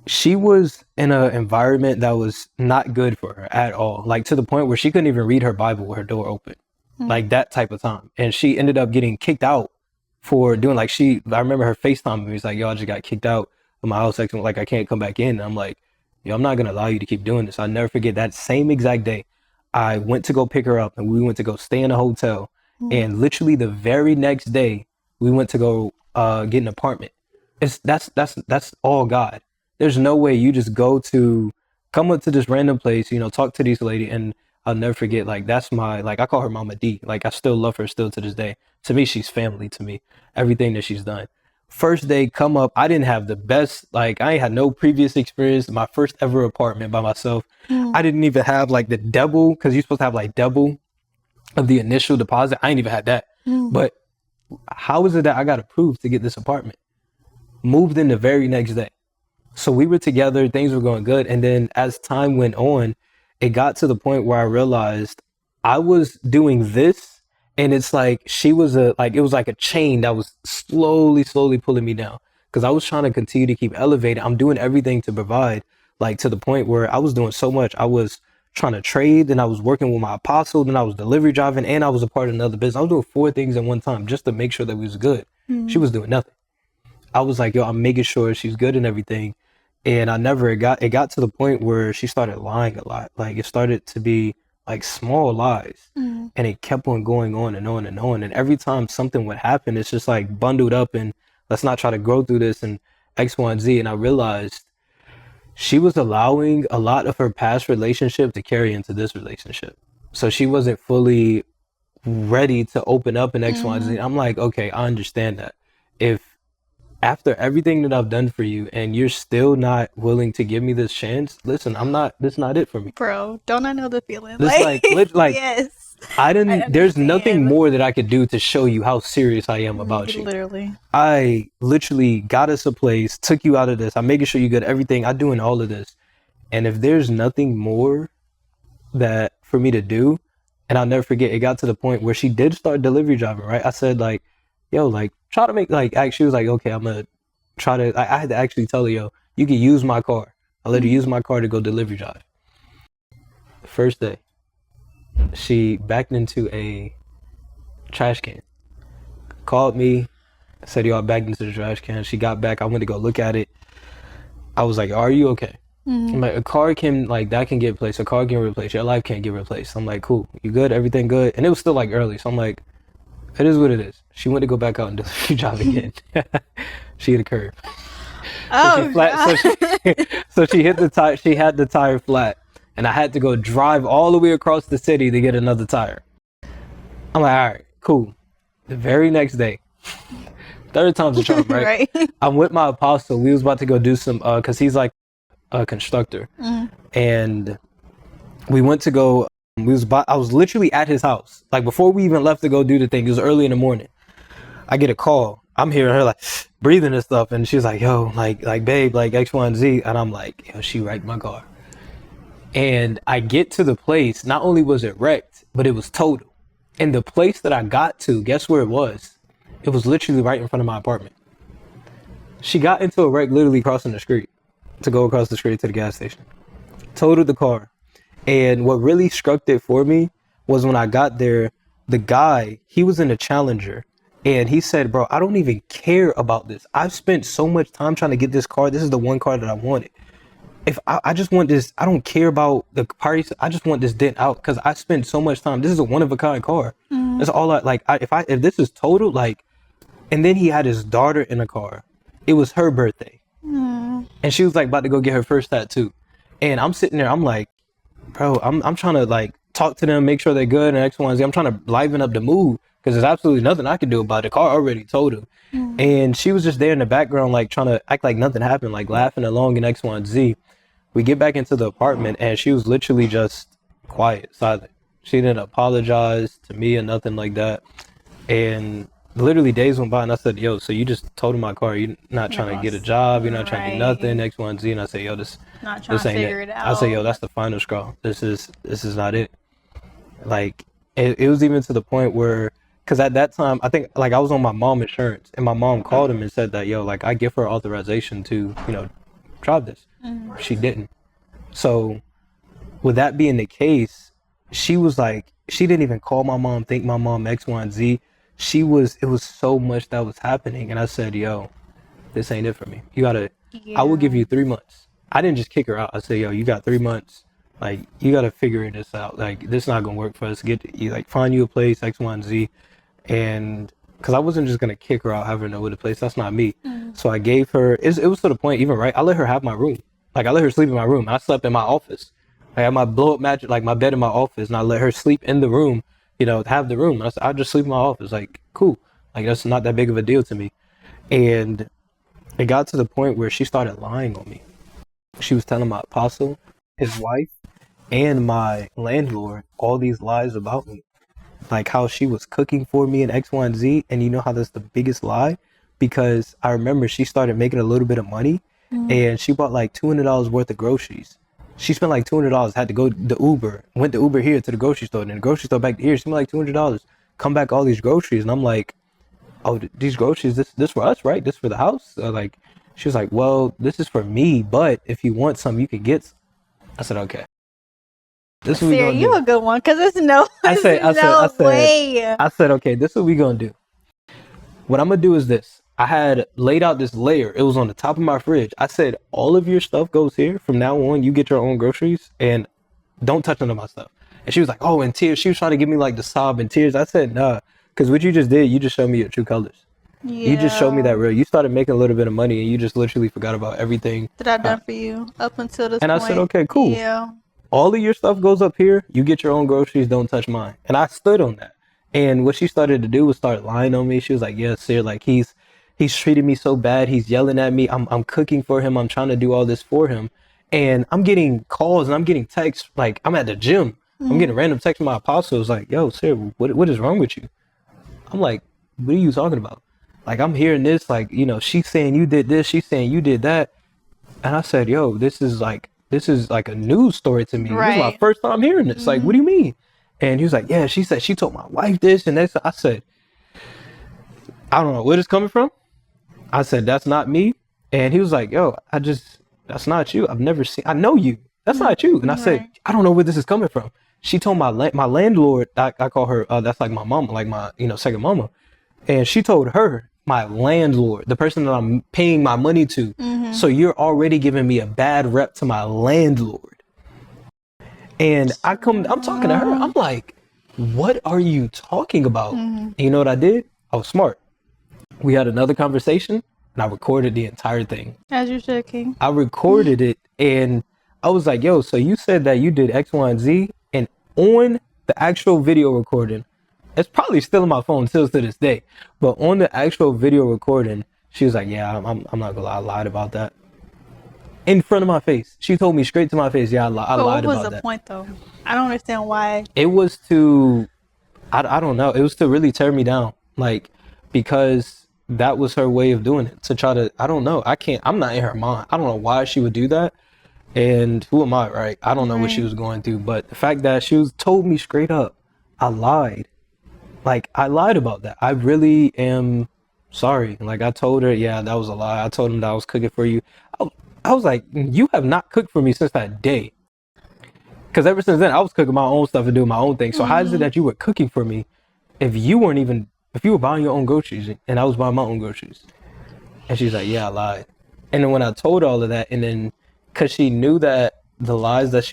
she was in an environment that was not good for her at all. Like to the point where she couldn't even read her Bible with her door open. Like that type of time. And she ended up getting kicked out for doing like I remember her FaceTime me. He's like, yo, I just got kicked out of my house section. Like I can't come back in. And I'm like, yo, I'm not gonna allow you to keep doing this. I'll never forget that same exact day. I went to go pick her up and we went to go stay in a hotel. And literally the very next day, we went to go get an apartment. That's all God. There's no way you just come up to this random place, talk to this lady, and I'll never forget. Like that's like I call her Mama D. Like I still love her still to this day. To me, she's family to me. Everything that she's done. First day come up, I didn't have the best. Like I ain't had no previous experience. My first ever apartment by myself. I didn't even have like the double because you're supposed to have like double of the initial deposit. I ain't even had that. But how is it that I got approved to get this apartment? Moved in the very next day. So we were together, things were going good. And then as time went on, it got to the point where I realized I was doing this and it's like it was like a chain that was slowly pulling me down. Cause I was trying to continue to keep elevating. I'm doing everything to provide, like to the point where I was doing so much. I was trying to trade, then I was working with my apostle, then I was delivery driving, and I was a part of another business. I was doing 4 things at one time just to make sure that we was good. She was doing nothing. I was like, yo, I'm making sure she's good and everything. And it got to the point where she started lying a lot. Like it started to be like small lies. And it kept on going on and on and on. And every time something would happen, it's just like bundled up and let's not try to grow through this and X, Y, and Z. And I realized she was allowing a lot of her past relationship to carry into this relationship. So she wasn't fully ready to open up in X, Y, and Z. I'm like, okay, I understand that. If after everything that I've done for you and you're still not willing to give me this chance, listen, this is not it for me. Bro, don't I know the feeling? This like yes. there's nothing more that I could do to show you how serious I am about you. Literally. I literally got us a place, took you out of this. I'm making sure you get everything. I'm doing all of this. And if there's nothing more that for me to do, and I'll never forget, it got to the point where she did start delivery driving, right? I said like, yo, like try to make she was like, okay, I'm gonna try to I had to actually tell her, yo, you can use my car. I'll let her use my car to go delivery drive. The first day, she backed into a trash can, called me, said, yo, I backed into the trash can. She got back, I went to go look at it. I was like, are you okay? I'm like, a car can get replaced, a car can replace, your life can't get replaced. I'm like, cool, you good, everything good? And it was still like early, so I'm like, it is what it is. She went to go back out and do the job again. She hit a curb. So she hit the tire. She had the tire flat, and I had to go drive all the way across the city to get another tire. I'm like, all right, cool. The very next day, third time's a charm, right? I'm with my apostle. We was about to go do some, cause he's like a constructor, and we went to go. I was literally at his house. Like before we even left to go do the thing, it was early in the morning. I get a call. I'm hearing her like breathing and stuff. And she's like, yo, like babe, like X, Y, and Z. And I'm like, yo, she wrecked my car. And I get to the place. Not only was it wrecked, but it was total. And the place that I got to, guess where it was? It was literally right in front of my apartment. She got into a wreck literally crossing the street to go across the street to the gas station. Totaled the car. And what really struck it for me was when I got there, the guy, he was in a Challenger. And he said, bro, I don't even care about this. I've spent so much time trying to get this car. This is the one car that I wanted. If I just want this, I don't care about the price. I just want this dent out because I spent so much time. This is a one-of-a-kind car. That's all if this is total, like, and then he had his daughter in a car. It was her birthday. And she was like about to go get her first tattoo. And I'm sitting there, I'm like, bro, I'm trying to like talk to them, make sure they're good and X, Y, and Z. I'm trying to liven up the mood because there's absolutely nothing I can do about it. The car already totaled. And she was just there in the background, like trying to act like nothing happened, like laughing along in X, Y, and Z. We get back into the apartment and she was literally just quiet, silent. She didn't apologize to me or nothing like that. And literally days went by and I said, yo, so you just totaled my car. You're not trying to get a job. You're not trying to do nothing, X, Y, and Z. And I said, yo, this ain't it. I said, yo, that's the final straw. This is not it. Like, it was even to the point where, because at that time, I think, like, I was on my mom insurance, and my mom called him and said that, yo, like, I give her authorization to, drive this. She didn't. So with that being the case, she was like, she didn't even call my mom, thank my mom, X, Y, and Z. It was so much that was happening. And I said, yo, this ain't it for me. I will give you 3 months. I didn't just kick her out. I said, yo, you got 3 months. Like, you got to figure this out. Like, this not going to work for us. Find you a place, X, Y, and Z. And because I wasn't just going to kick her out, have her know the place. That's not me. So I gave her, it was to the point, even right, I let her have my room. Like, I let her sleep in my room. I slept in my office. I had my blow up mattress, like my bed in my office, and I let her sleep in the room, have the room. And I said, I'll just sleep in my office. Like, cool. Like, that's not that big of a deal to me. And it got to the point where she started lying on me. She was telling my apostle, his wife, and my landlord all these lies about me. Like how she was cooking for me and X, Y, and Z. And you know how that's the biggest lie? Because I remember she started making a little bit of money and she bought like $200 worth of groceries. She spent like $200, had to go the Uber, went the Uber here to the grocery store, and then the grocery store back to here. She spent like $200, come back all these groceries. And I'm like, oh, these groceries, this for us, right? This for the house? Like, she was like, well, this is for me, but if you want some, you can get some. I said, okay. This is what we Cere, gonna you do. a good one, because there's no way. I said, okay, this is what we gonna do. What I'm gonna do is this. I had laid out this layer. It was on the top of my fridge. I said, all of your stuff goes here. From now on, you get your own groceries and don't touch none of my stuff. And she was like, oh, and tears. She was trying to give me like the sob and tears. I said, nah, because what you just did, you just showed me your true colors. Yeah. You just showed me that real. You started making a little bit of money and you just literally forgot about everything that I've done for you up until this point. And I said, okay, cool. Yeah. All of your stuff goes up here. You get your own groceries. Don't touch mine. And I stood on that. And what she started to do was start lying on me. She was like, yeah, Cere, like he's treated me so bad. He's yelling at me. I'm cooking for him. I'm trying to do all this for him. And I'm getting calls and I'm getting texts. Like, I'm at the gym. I'm getting random texts from my apostles like, yo, Cere, what is wrong with you? I'm like, what are you talking about? Like, I'm hearing this, like, she's saying you did this. She's saying you did that. And I said, yo, this is like a news story to me. Right. This is my first time hearing this. Like, what do you mean? And he was like, yeah, she said she told my wife this and that. I said, I don't know where it's coming from. I said, that's not me. And he was like, yo, that's not you. I know you. That's not you. And I said, I don't know where this is coming from. She told my landlord, I call her, that's like my mom, like my, second mama. And she told her, my landlord, the person that I'm paying my money to. So you're already giving me a bad rep to my landlord. And I'm talking to her. I'm like, what are you talking about? And you know what I did? I was smart. We had another conversation and I recorded the entire thing. As you should, King. I recorded it and I was like, yo, so you said that you did X, Y, and Z, and on the actual video recording, it's probably still on my phone still to this day, but on the actual video recording, she was like, yeah, I'm not gonna lie, I lied about that. In front of my face. She told me straight to my face, yeah, I lied about that. What was the point though? I don't understand why. It was to, I don't know, it was to really tear me down. Like, because that was her way of doing it, to try to, I don't know, I'm not in her mind. I don't know why she would do that. And who am I, right? I don't know what she was going through, but the fact that she told me straight up, I lied. Like, I lied about that. I really am sorry. Like, I told her, yeah, that was a lie. I told him that I was cooking for you. I was like, you have not cooked for me since that day. Because ever since then, I was cooking my own stuff and doing my own thing. So how is it that you were cooking for me if you were buying your own groceries and I was buying my own groceries? And she's like, yeah, I lied. And then when I told her all of that, and then because she knew that the lies that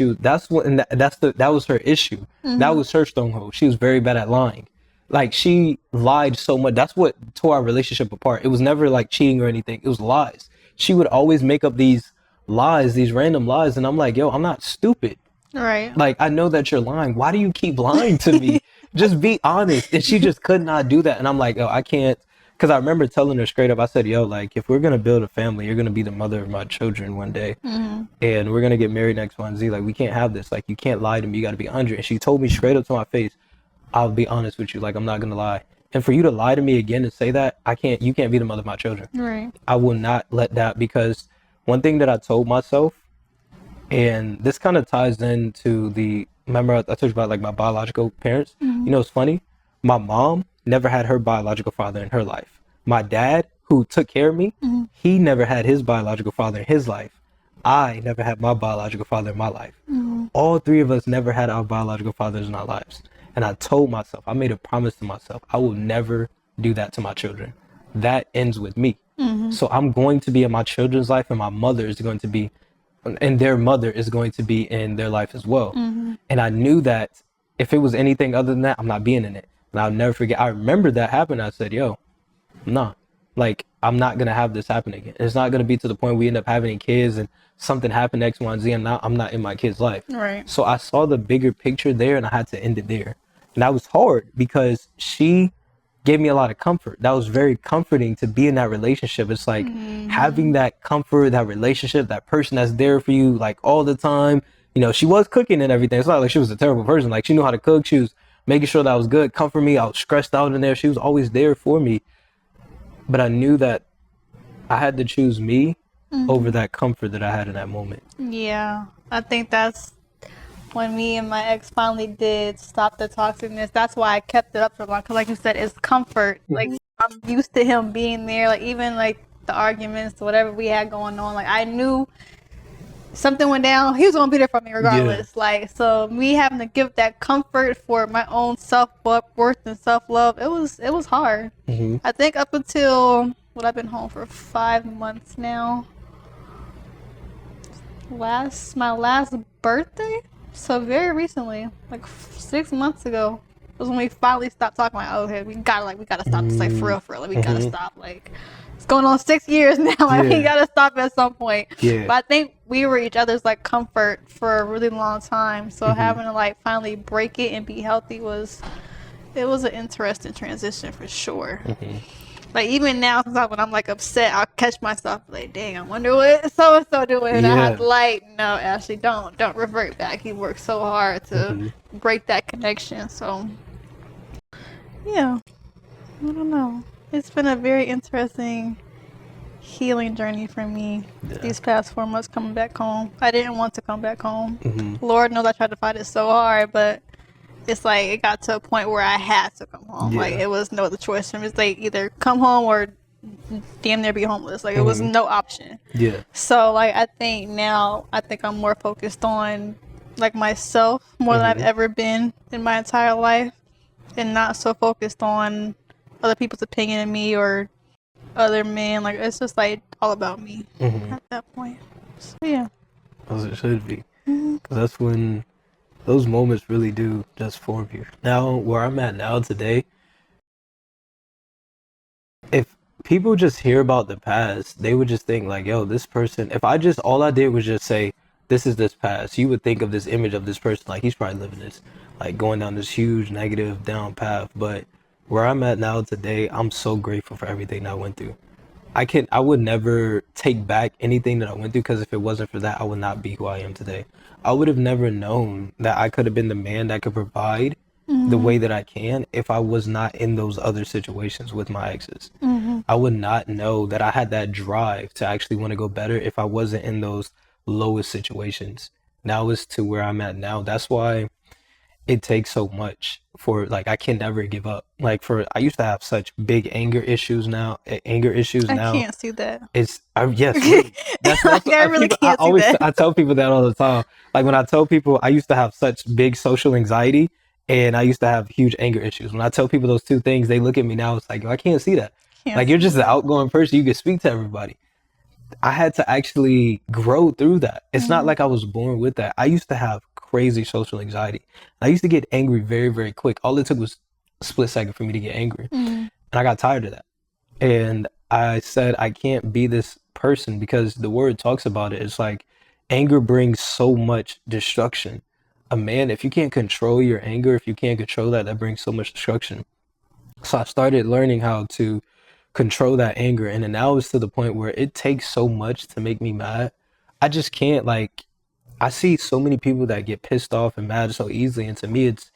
that was her issue. That was her stronghold. She was very bad at lying. Like, she lied so much. That's what tore our relationship apart. It was never like cheating or anything. It was lies. She would always make up these lies, these random lies. And I'm like, yo, I'm not stupid. Right. Like, I know that you're lying. Why do you keep lying to me? Just be honest. And she just could not do that. And I'm like, yo, I can't. Because I remember telling her straight up, I said, yo, like, if we're going to build a family, you're going to be the mother of my children one day. And we're going to get married next one Z. Like, we can't have this. Like, you can't lie to me. You got to be 100. And she told me straight up to my face, I'll be honest with you. Like, I'm not going to lie. And for you to lie to me again and say that, you can't be the mother of my children. Right. I will not let that, because one thing that I told myself, and this kind of ties into remember I told you about like my biological parents. You know, it's funny. My mom never had her biological father in her life. My dad, who took care of me, he never had his biological father in his life. I never had my biological father in my life. Mm-hmm. All three of us never had our biological fathers in our lives. And I told myself, I made a promise to myself, I will never do that to my children. That ends with me. Mm-hmm. So I'm going to be in my children's life, and my mother is going to be, and their mother is going to be in their life as well. Mm-hmm. And I knew that if it was anything other than that, I'm not being in it. And I'll never forget. I remember that happened. I said, yo, nah, like I'm not gonna have this happen again. It's not gonna be to the point we end up having kids and something happened X, Y, and Z, and now I'm not in my kid's life. Right. So I saw the bigger picture there, and I had to end it there. And that was hard because she gave me a lot of comfort. That was very comforting to be in that relationship. It's like having that comfort, that relationship, that person that's there for you like all the time. You know, she was cooking and everything. It's not like she was a terrible person. Like she knew how to cook. She was making sure that I was good, comfort me. I was stressed out in there. She was always there for me. But I knew that I had to choose me over that comfort that I had in that moment. Yeah, I think that's when me and my ex finally did stop the toxicness. That's why I kept it up for long. Cause like you said, it's comfort. Like I'm used to him being there. Like even like the arguments, whatever we had going on. Like I knew something went down, he was gonna be there for me regardless. Yeah. Like so, me having to give that comfort for my own self-worth and self-love, it was hard. Mm-hmm. I think up until I've been home for 5 months now. My last birthday, so very recently, like 6 months ago, was when we finally stopped talking. Like, oh, hey, we gotta stop this, like for real, like we gotta stop, like. It's going on 6 years now. Like we gotta stop at some point. Yeah. But I think we were each other's like comfort for a really long time. So having to like finally break it and be healthy was an interesting transition for sure. Like even now, sometimes when I'm like upset, I'll catch myself like, dang, I wonder what so and so doing. And I have to like, no, Ashley, don't revert back. He worked so hard to break that connection. So yeah, I don't know. It's been a very interesting healing journey for me these past 4 months coming back home. I didn't want to come back home. Lord knows I tried to fight it so hard, but it's like it got to a point where I had to come home. Like it was no other choice for me. It's like either come home or damn near be homeless. Like it was no option. Yeah. So like I think now I'm more focused on like myself more than I've ever been in my entire life, and not so focused on other people's opinion of me or other men. Like it's just like all about me at that point. So yeah, as it should be, because that's when those moments really do just form you. Now where I'm at now today, if people just hear about the past, they would just think like, yo, this person, if all I did was just say this is this past, you would think of this image of this person like he's probably living this, like going down this huge negative down path. But where I'm at now today, I'm so grateful for everything that I went through. I would never take back anything that I went through, because if it wasn't for that, I would not be who I am today. I would have never known that I could have been the man that could provide the way that I can if I was not in those other situations with my exes. I would not know that I had that drive to actually want to go better if I wasn't in those lowest situations. Now as to where I'm at now, that's why it takes so much for, like, I can never give up. Like, I used to have such big anger issues now. I can't see that. Yes, really. That's like, I really can't see that. I tell people that all the time. Like, when I tell people I used to have such big social anxiety and I used to have huge anger issues. When I tell people those two things, they look at me now, it's like, I can't see that. Like, you're just an outgoing person. You can speak to everybody. I had to actually grow through that. It's not like I was born with that. I used to have crazy social anxiety. I used to get angry very, very quick. All it took was a split second for me to get angry. And I got tired of that. And I said, I can't be this person, because the word talks about it. It's like anger brings so much destruction. A man, if you can't control your anger, if you can't control that brings so much destruction. So I started learning how to control that anger, and then now it's to the point where it takes so much to make me mad. I just can't, like, I see so many people that get pissed off and mad so easily, and to me it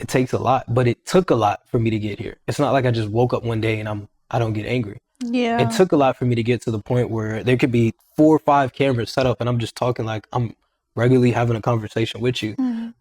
takes a lot, but it took a lot for me to get here. It's not like I just woke up one day and I don't get angry. Yeah. It took a lot for me to get to the point where there could be 4 or 5 cameras set up and I'm just talking like I'm regularly having a conversation with you.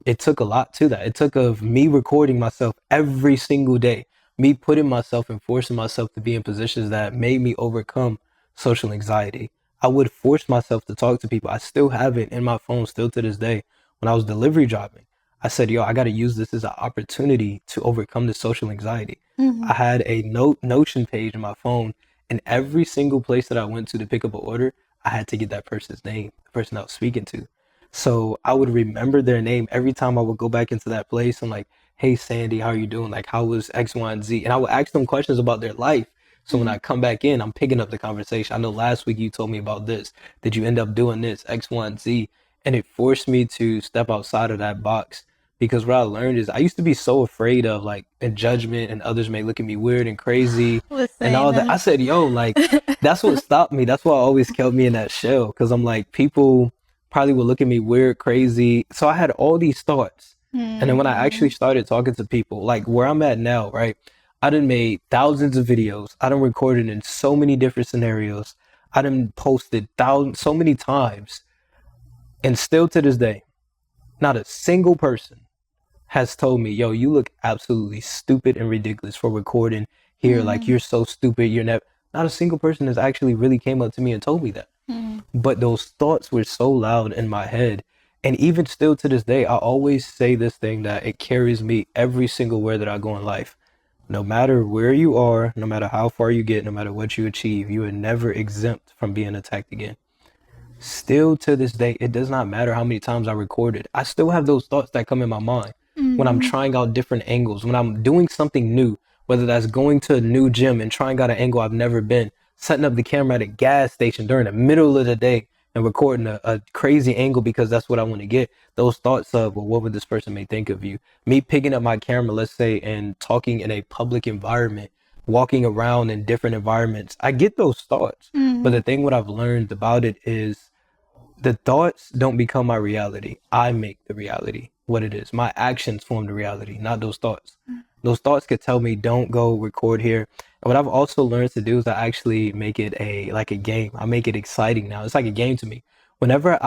It took a lot to that. It took of me recording myself every single day, me putting myself and forcing myself to be in positions that made me overcome social anxiety, I would force myself to talk to people. I still have it in my phone still to this day. When I was delivery driving, I said, yo, I got to use this as an opportunity to overcome this social anxiety. I had a Notion page in my phone, and every single place that I went to pick up an order, I had to get that person's name, the person I was speaking to. So I would remember their name every time I would go back into that place. I'm like, hey, Sandy, how are you doing? Like, how was X, Y, and Z? And I would ask them questions about their life. So when I come back in, I'm picking up the conversation. I know last week you told me about this. Did you end up doing this? X, Y, and Z. And it forced me to step outside of that box, because what I learned is I used to be so afraid of like a judgment and others may look at me weird and crazy and all that. I said, yo, like that's what stopped me. That's what always kept me in that shell, because I'm like, people probably would look at me weird, crazy. So I had all these thoughts. And then when I actually started talking to people, like where I'm at now, right? I done made thousands of videos. I done recorded in so many different scenarios. I done posted thousands, so many times. And still to this day, not a single person has told me, yo, you look absolutely stupid and ridiculous for recording here. Like, you're so stupid. You're never, not a single person has actually really came up to me and told me that. But those thoughts were so loud in my head. And even still to this day, I always say this thing that it carries me every single where that I go in life. No matter where you are, no matter how far you get, no matter what you achieve, you are never exempt from being attacked again. Still to this day, it does not matter how many times I recorded. I still have those thoughts that come in my mind when I'm trying out different angles, when I'm doing something new, whether that's going to a new gym and trying out an angle I've never been, setting up the camera at a gas station during the middle of the day and recording a crazy angle because that's what I want to get. Those thoughts of, well, what would this person may think of you? Me picking up my camera, let's say, and talking in a public environment, walking around in different environments. I get those thoughts. But the thing what I've learned about it is the thoughts don't become my reality. I make the reality what it is. My actions form the reality, not those thoughts. Those thoughts could tell me, don't go record here. And what I've also learned to do is I actually make it like a game. I make it exciting now. It's like a game to me. Whenever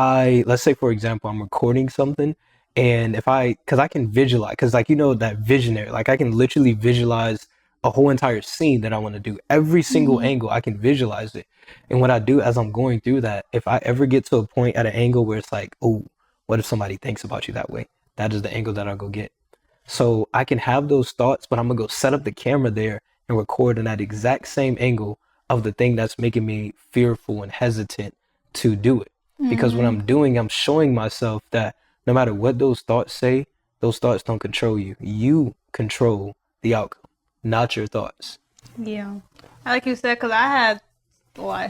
let's say, for example, I'm recording something, and because I can visualize, because like, that visionary, like I can literally visualize a whole entire scene that I want to do. Every single angle, I can visualize it. And what I do as I'm going through that, if I ever get to a point at an angle where it's like, oh, what if somebody thinks about you that way? That is the angle that I'll go get. So I can have those thoughts, but I'm gonna go set up the camera there and record in that exact same angle of the thing that's making me fearful and hesitant to do it. Because what I'm doing, I'm showing myself that no matter what those thoughts say, those thoughts don't control you. You control the outcome, not your thoughts. Yeah. Like you said, because I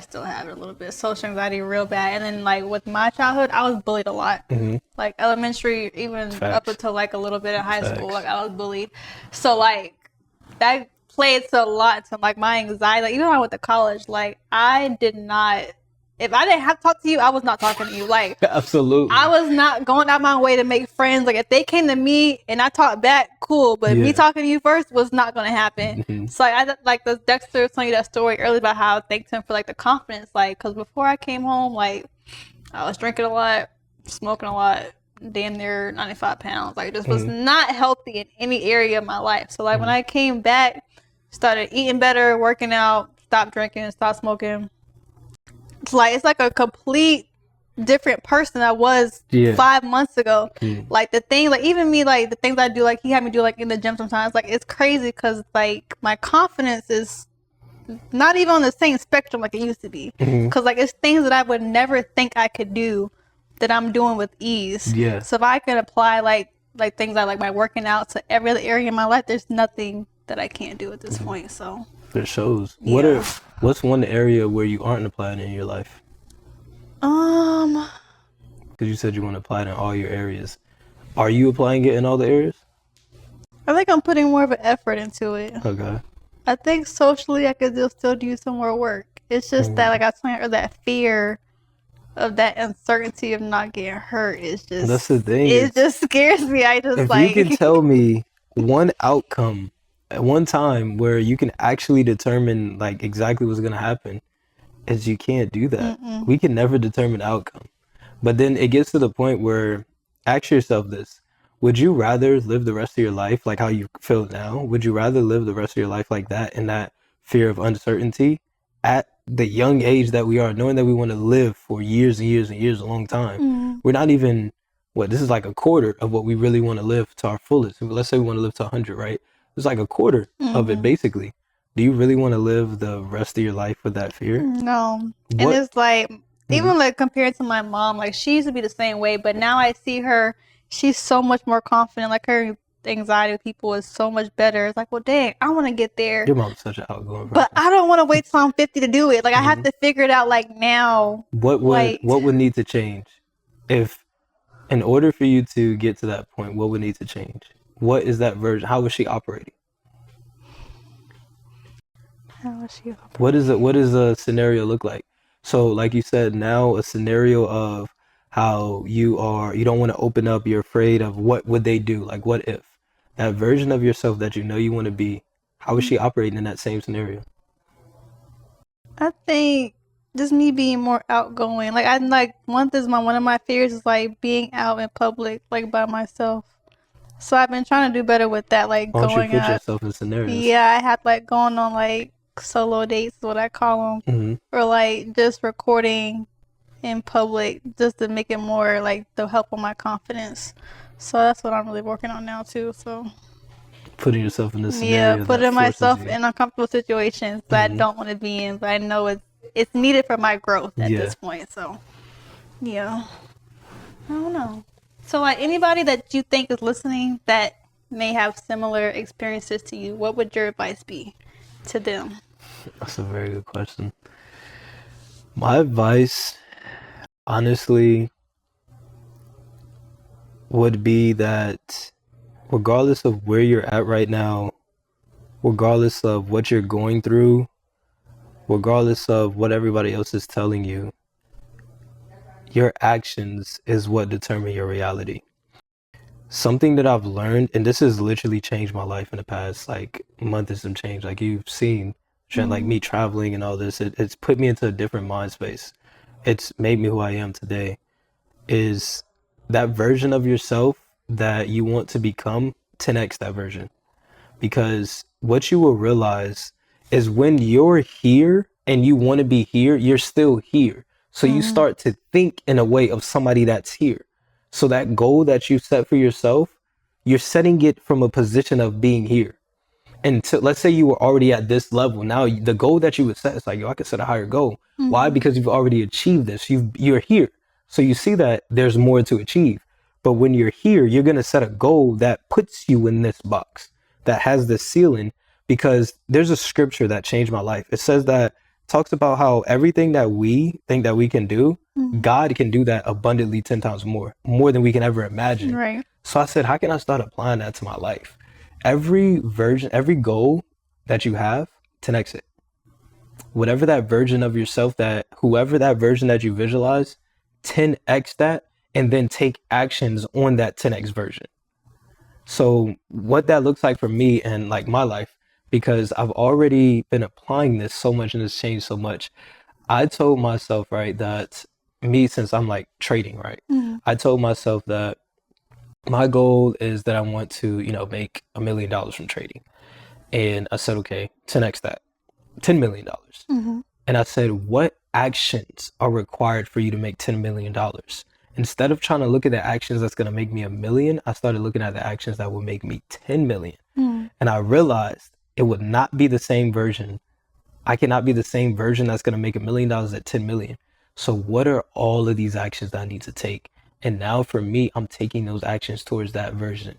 still have it a little bit, social anxiety real bad. And then like with my childhood, I was bullied a lot. Like elementary, even up until like a little bit in high school, like I was bullied. So like that played a lot to like my anxiety. Like even when I went to college, like I did not, if I didn't have to talk to you, I was not talking to you. Like absolutely, I was not going out my way to make friends. Like if they came to me and I talked back, cool. But me talking to you first was not going to happen. So like the Dexter was telling you that story earlier about how I thanked him for like the confidence. Like because before I came home, like I was drinking a lot, smoking a lot, damn near 95 pounds. Like just was not healthy in any area of my life. So like when I came back, started eating better, working out, stopped drinking, stopped smoking. It's like a complete different person I was 5 months ago. Like the thing, like even me, like the things I do, like he had me do like in the gym sometimes, like it's crazy because like my confidence is not even on the same spectrum like it used to be. Because like it's things that I would never think I could do that I'm doing with ease. So if I could apply like things I like my working out to every other area in my life, there's nothing that I can't do at this point. So it shows. What's one area where you aren't applying in your life? Because you said you want to apply it in all your areas. Are you applying it in all the areas? I think I'm putting more of an effort into it. Okay. I think socially I could still do some more work. It's just that, like I was saying earlier, that fear of that uncertainty of not getting hurt is just. That's the thing. It just scares me. I just if like. You can tell me one outcome at one time where you can actually determine like exactly what's gonna happen, is you can't do that. We can never determine outcome. But then it gets to the point where, ask yourself this: would you rather live the rest of your life like how you feel now? Would you rather live the rest of your life like that, in that fear of uncertainty, at the young age that we are, knowing that we want to live for years and years and years, a long time, we're not even, this is like a quarter of what we really want to live to our fullest. Let's say we want to live to 100, right? It's like a quarter of it, basically. Do you really want to live the rest of your life with that fear? No. And it's like, even like compared to my mom, like she used to be the same way, but now I see her, she's so much more confident. Like her anxiety with people is so much better. It's like, well, dang, I want to get there. Your mom's such an outgoing person. But I don't want to wait till I'm 50 to do it. Like I have to figure it out like now. What would need to change if, in order for you to get to that point, what would need to change? What is that version? How was she operating? What does a scenario look like? So like you said, now a scenario of how you don't want to open up, you're afraid of what would they do? Like what if? That version of yourself that you know you want to be, how is she operating in that same scenario? I think just me being more outgoing. Like I'm like one of my fears is like being out in public, like by myself. So I've been trying to do better with that, like Why don't going you put out. yourself in scenarios? Yeah, I had like going on like solo dates, is what I call them, or like just recording in public, just to make it more like to help with my confidence. So that's what I'm really working on now too. So putting yourself in the scenario. Yeah, putting myself in uncomfortable situations that I don't want to be in, but I know it's needed for my growth at this point. So yeah, I don't know. So like anybody that you think is listening that may have similar experiences to you, what would your advice be to them? That's a very good question. My advice, honestly, would be that regardless of where you're at right now, regardless of what you're going through, regardless of what everybody else is telling you, your actions is what determine your reality. Something that I've learned, and this has literally changed my life in the past like month, is some change. Like you've seen, like me traveling and all this, it's put me into a different mind space. It's made me who I am today. Is that version of yourself that you want to become, 10x that version. Because what you will realize is when you're here and you want to be here, you're still here. So you start to think in a way of somebody that's here. So that goal that you set for yourself, you're setting it from a position of being here. And let's say you were already at this level. Now the goal that you would set is like, yo, I could set a higher goal. Why? Because you've already achieved this. You're here. So you see that there's more to achieve. But when you're here, you're going to set a goal that puts you in this box, that has this ceiling, because there's a scripture that changed my life. It says that, talks about how everything that we think that we can do, God can do that abundantly 10 times more than we can ever imagine. Right. So I said, how can I start applying that to my life? Every goal that you have, 10x it. Whatever that version of yourself, whoever that version that you visualize, 10x that, and then take actions on that 10x version. So what that looks like for me and like my life, because I've already been applying this so much and it's changed so much. I told myself, right, that since I'm like trading, right, I told myself that my goal is that I want to, make $1 million from trading. And I said, okay, 10x that, $10 million. And I said, what actions are required for you to make $10 million? Instead of trying to look at the actions that's going to make me $1 million, I started looking at the actions that will make me 10 million. And I realized it would not be the same version. I cannot be the same version that's going to make $1 million at 10 million. So what are all of these actions that I need to take? And now for me, I'm taking those actions towards that version.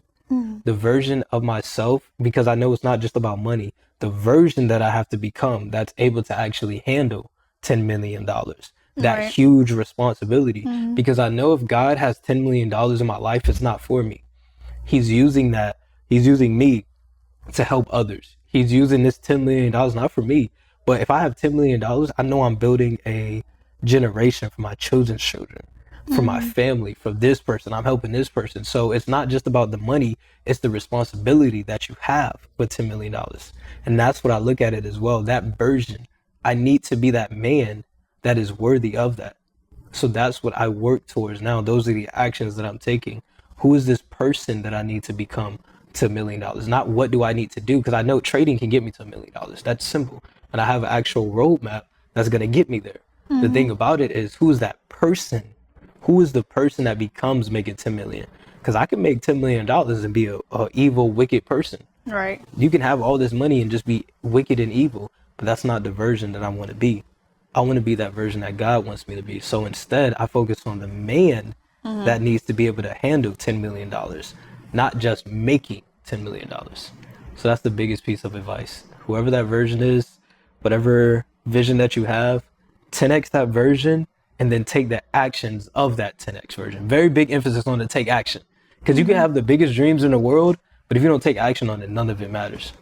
The version of myself, because I know it's not just about money, the version that I have to become that's able to actually handle $10 million. That huge responsibility. Because I know if God has $10 million in my life, it's not for me. He's using me to help others. He's using this $10 million not for me. But if I have $10 million, I know I'm building a generation for my children's children, for my family, for this person. I'm helping this person. So it's not just about the money, it's the responsibility that you have with $10 million. And that's what I look at it as well. That version, I need to be that man that is worthy of that. So that's what I work towards now. Those are the actions that I'm taking. Who is this person that I need to become to $1 million? Not what do I need to do? Because I know trading can get me to $1 million. That's simple. And I have an actual roadmap that's going to get me there. The thing about it is, who's that person? Who is the person that becomes making 10 million? Because I can make $10 million and be a evil, wicked person. Right. You can have all this money and just be wicked and evil, but that's not the version that I want to be. I want to be that version that God wants me to be. So instead, I focus on the man that needs to be able to handle $10 million, not just making $10 million. So that's the biggest piece of advice. Whoever that version is, whatever vision that you have, 10x that version, and then take the actions of that 10x version. Very big emphasis on the take action. Because you can have the biggest dreams in the world, but if you don't take action on it, none of it matters.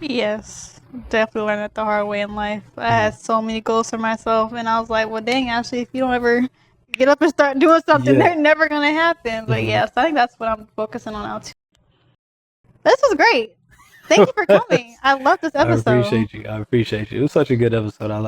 Yes, definitely learned it the hard way in life. I had so many goals for myself, and I was like, well, dang, actually, if you don't ever get up and start doing something, they're never going to happen. But yes, I think that's what I'm focusing on now, too. This was great. Thank you for coming. I love this episode. I appreciate you. It was such a good episode. I like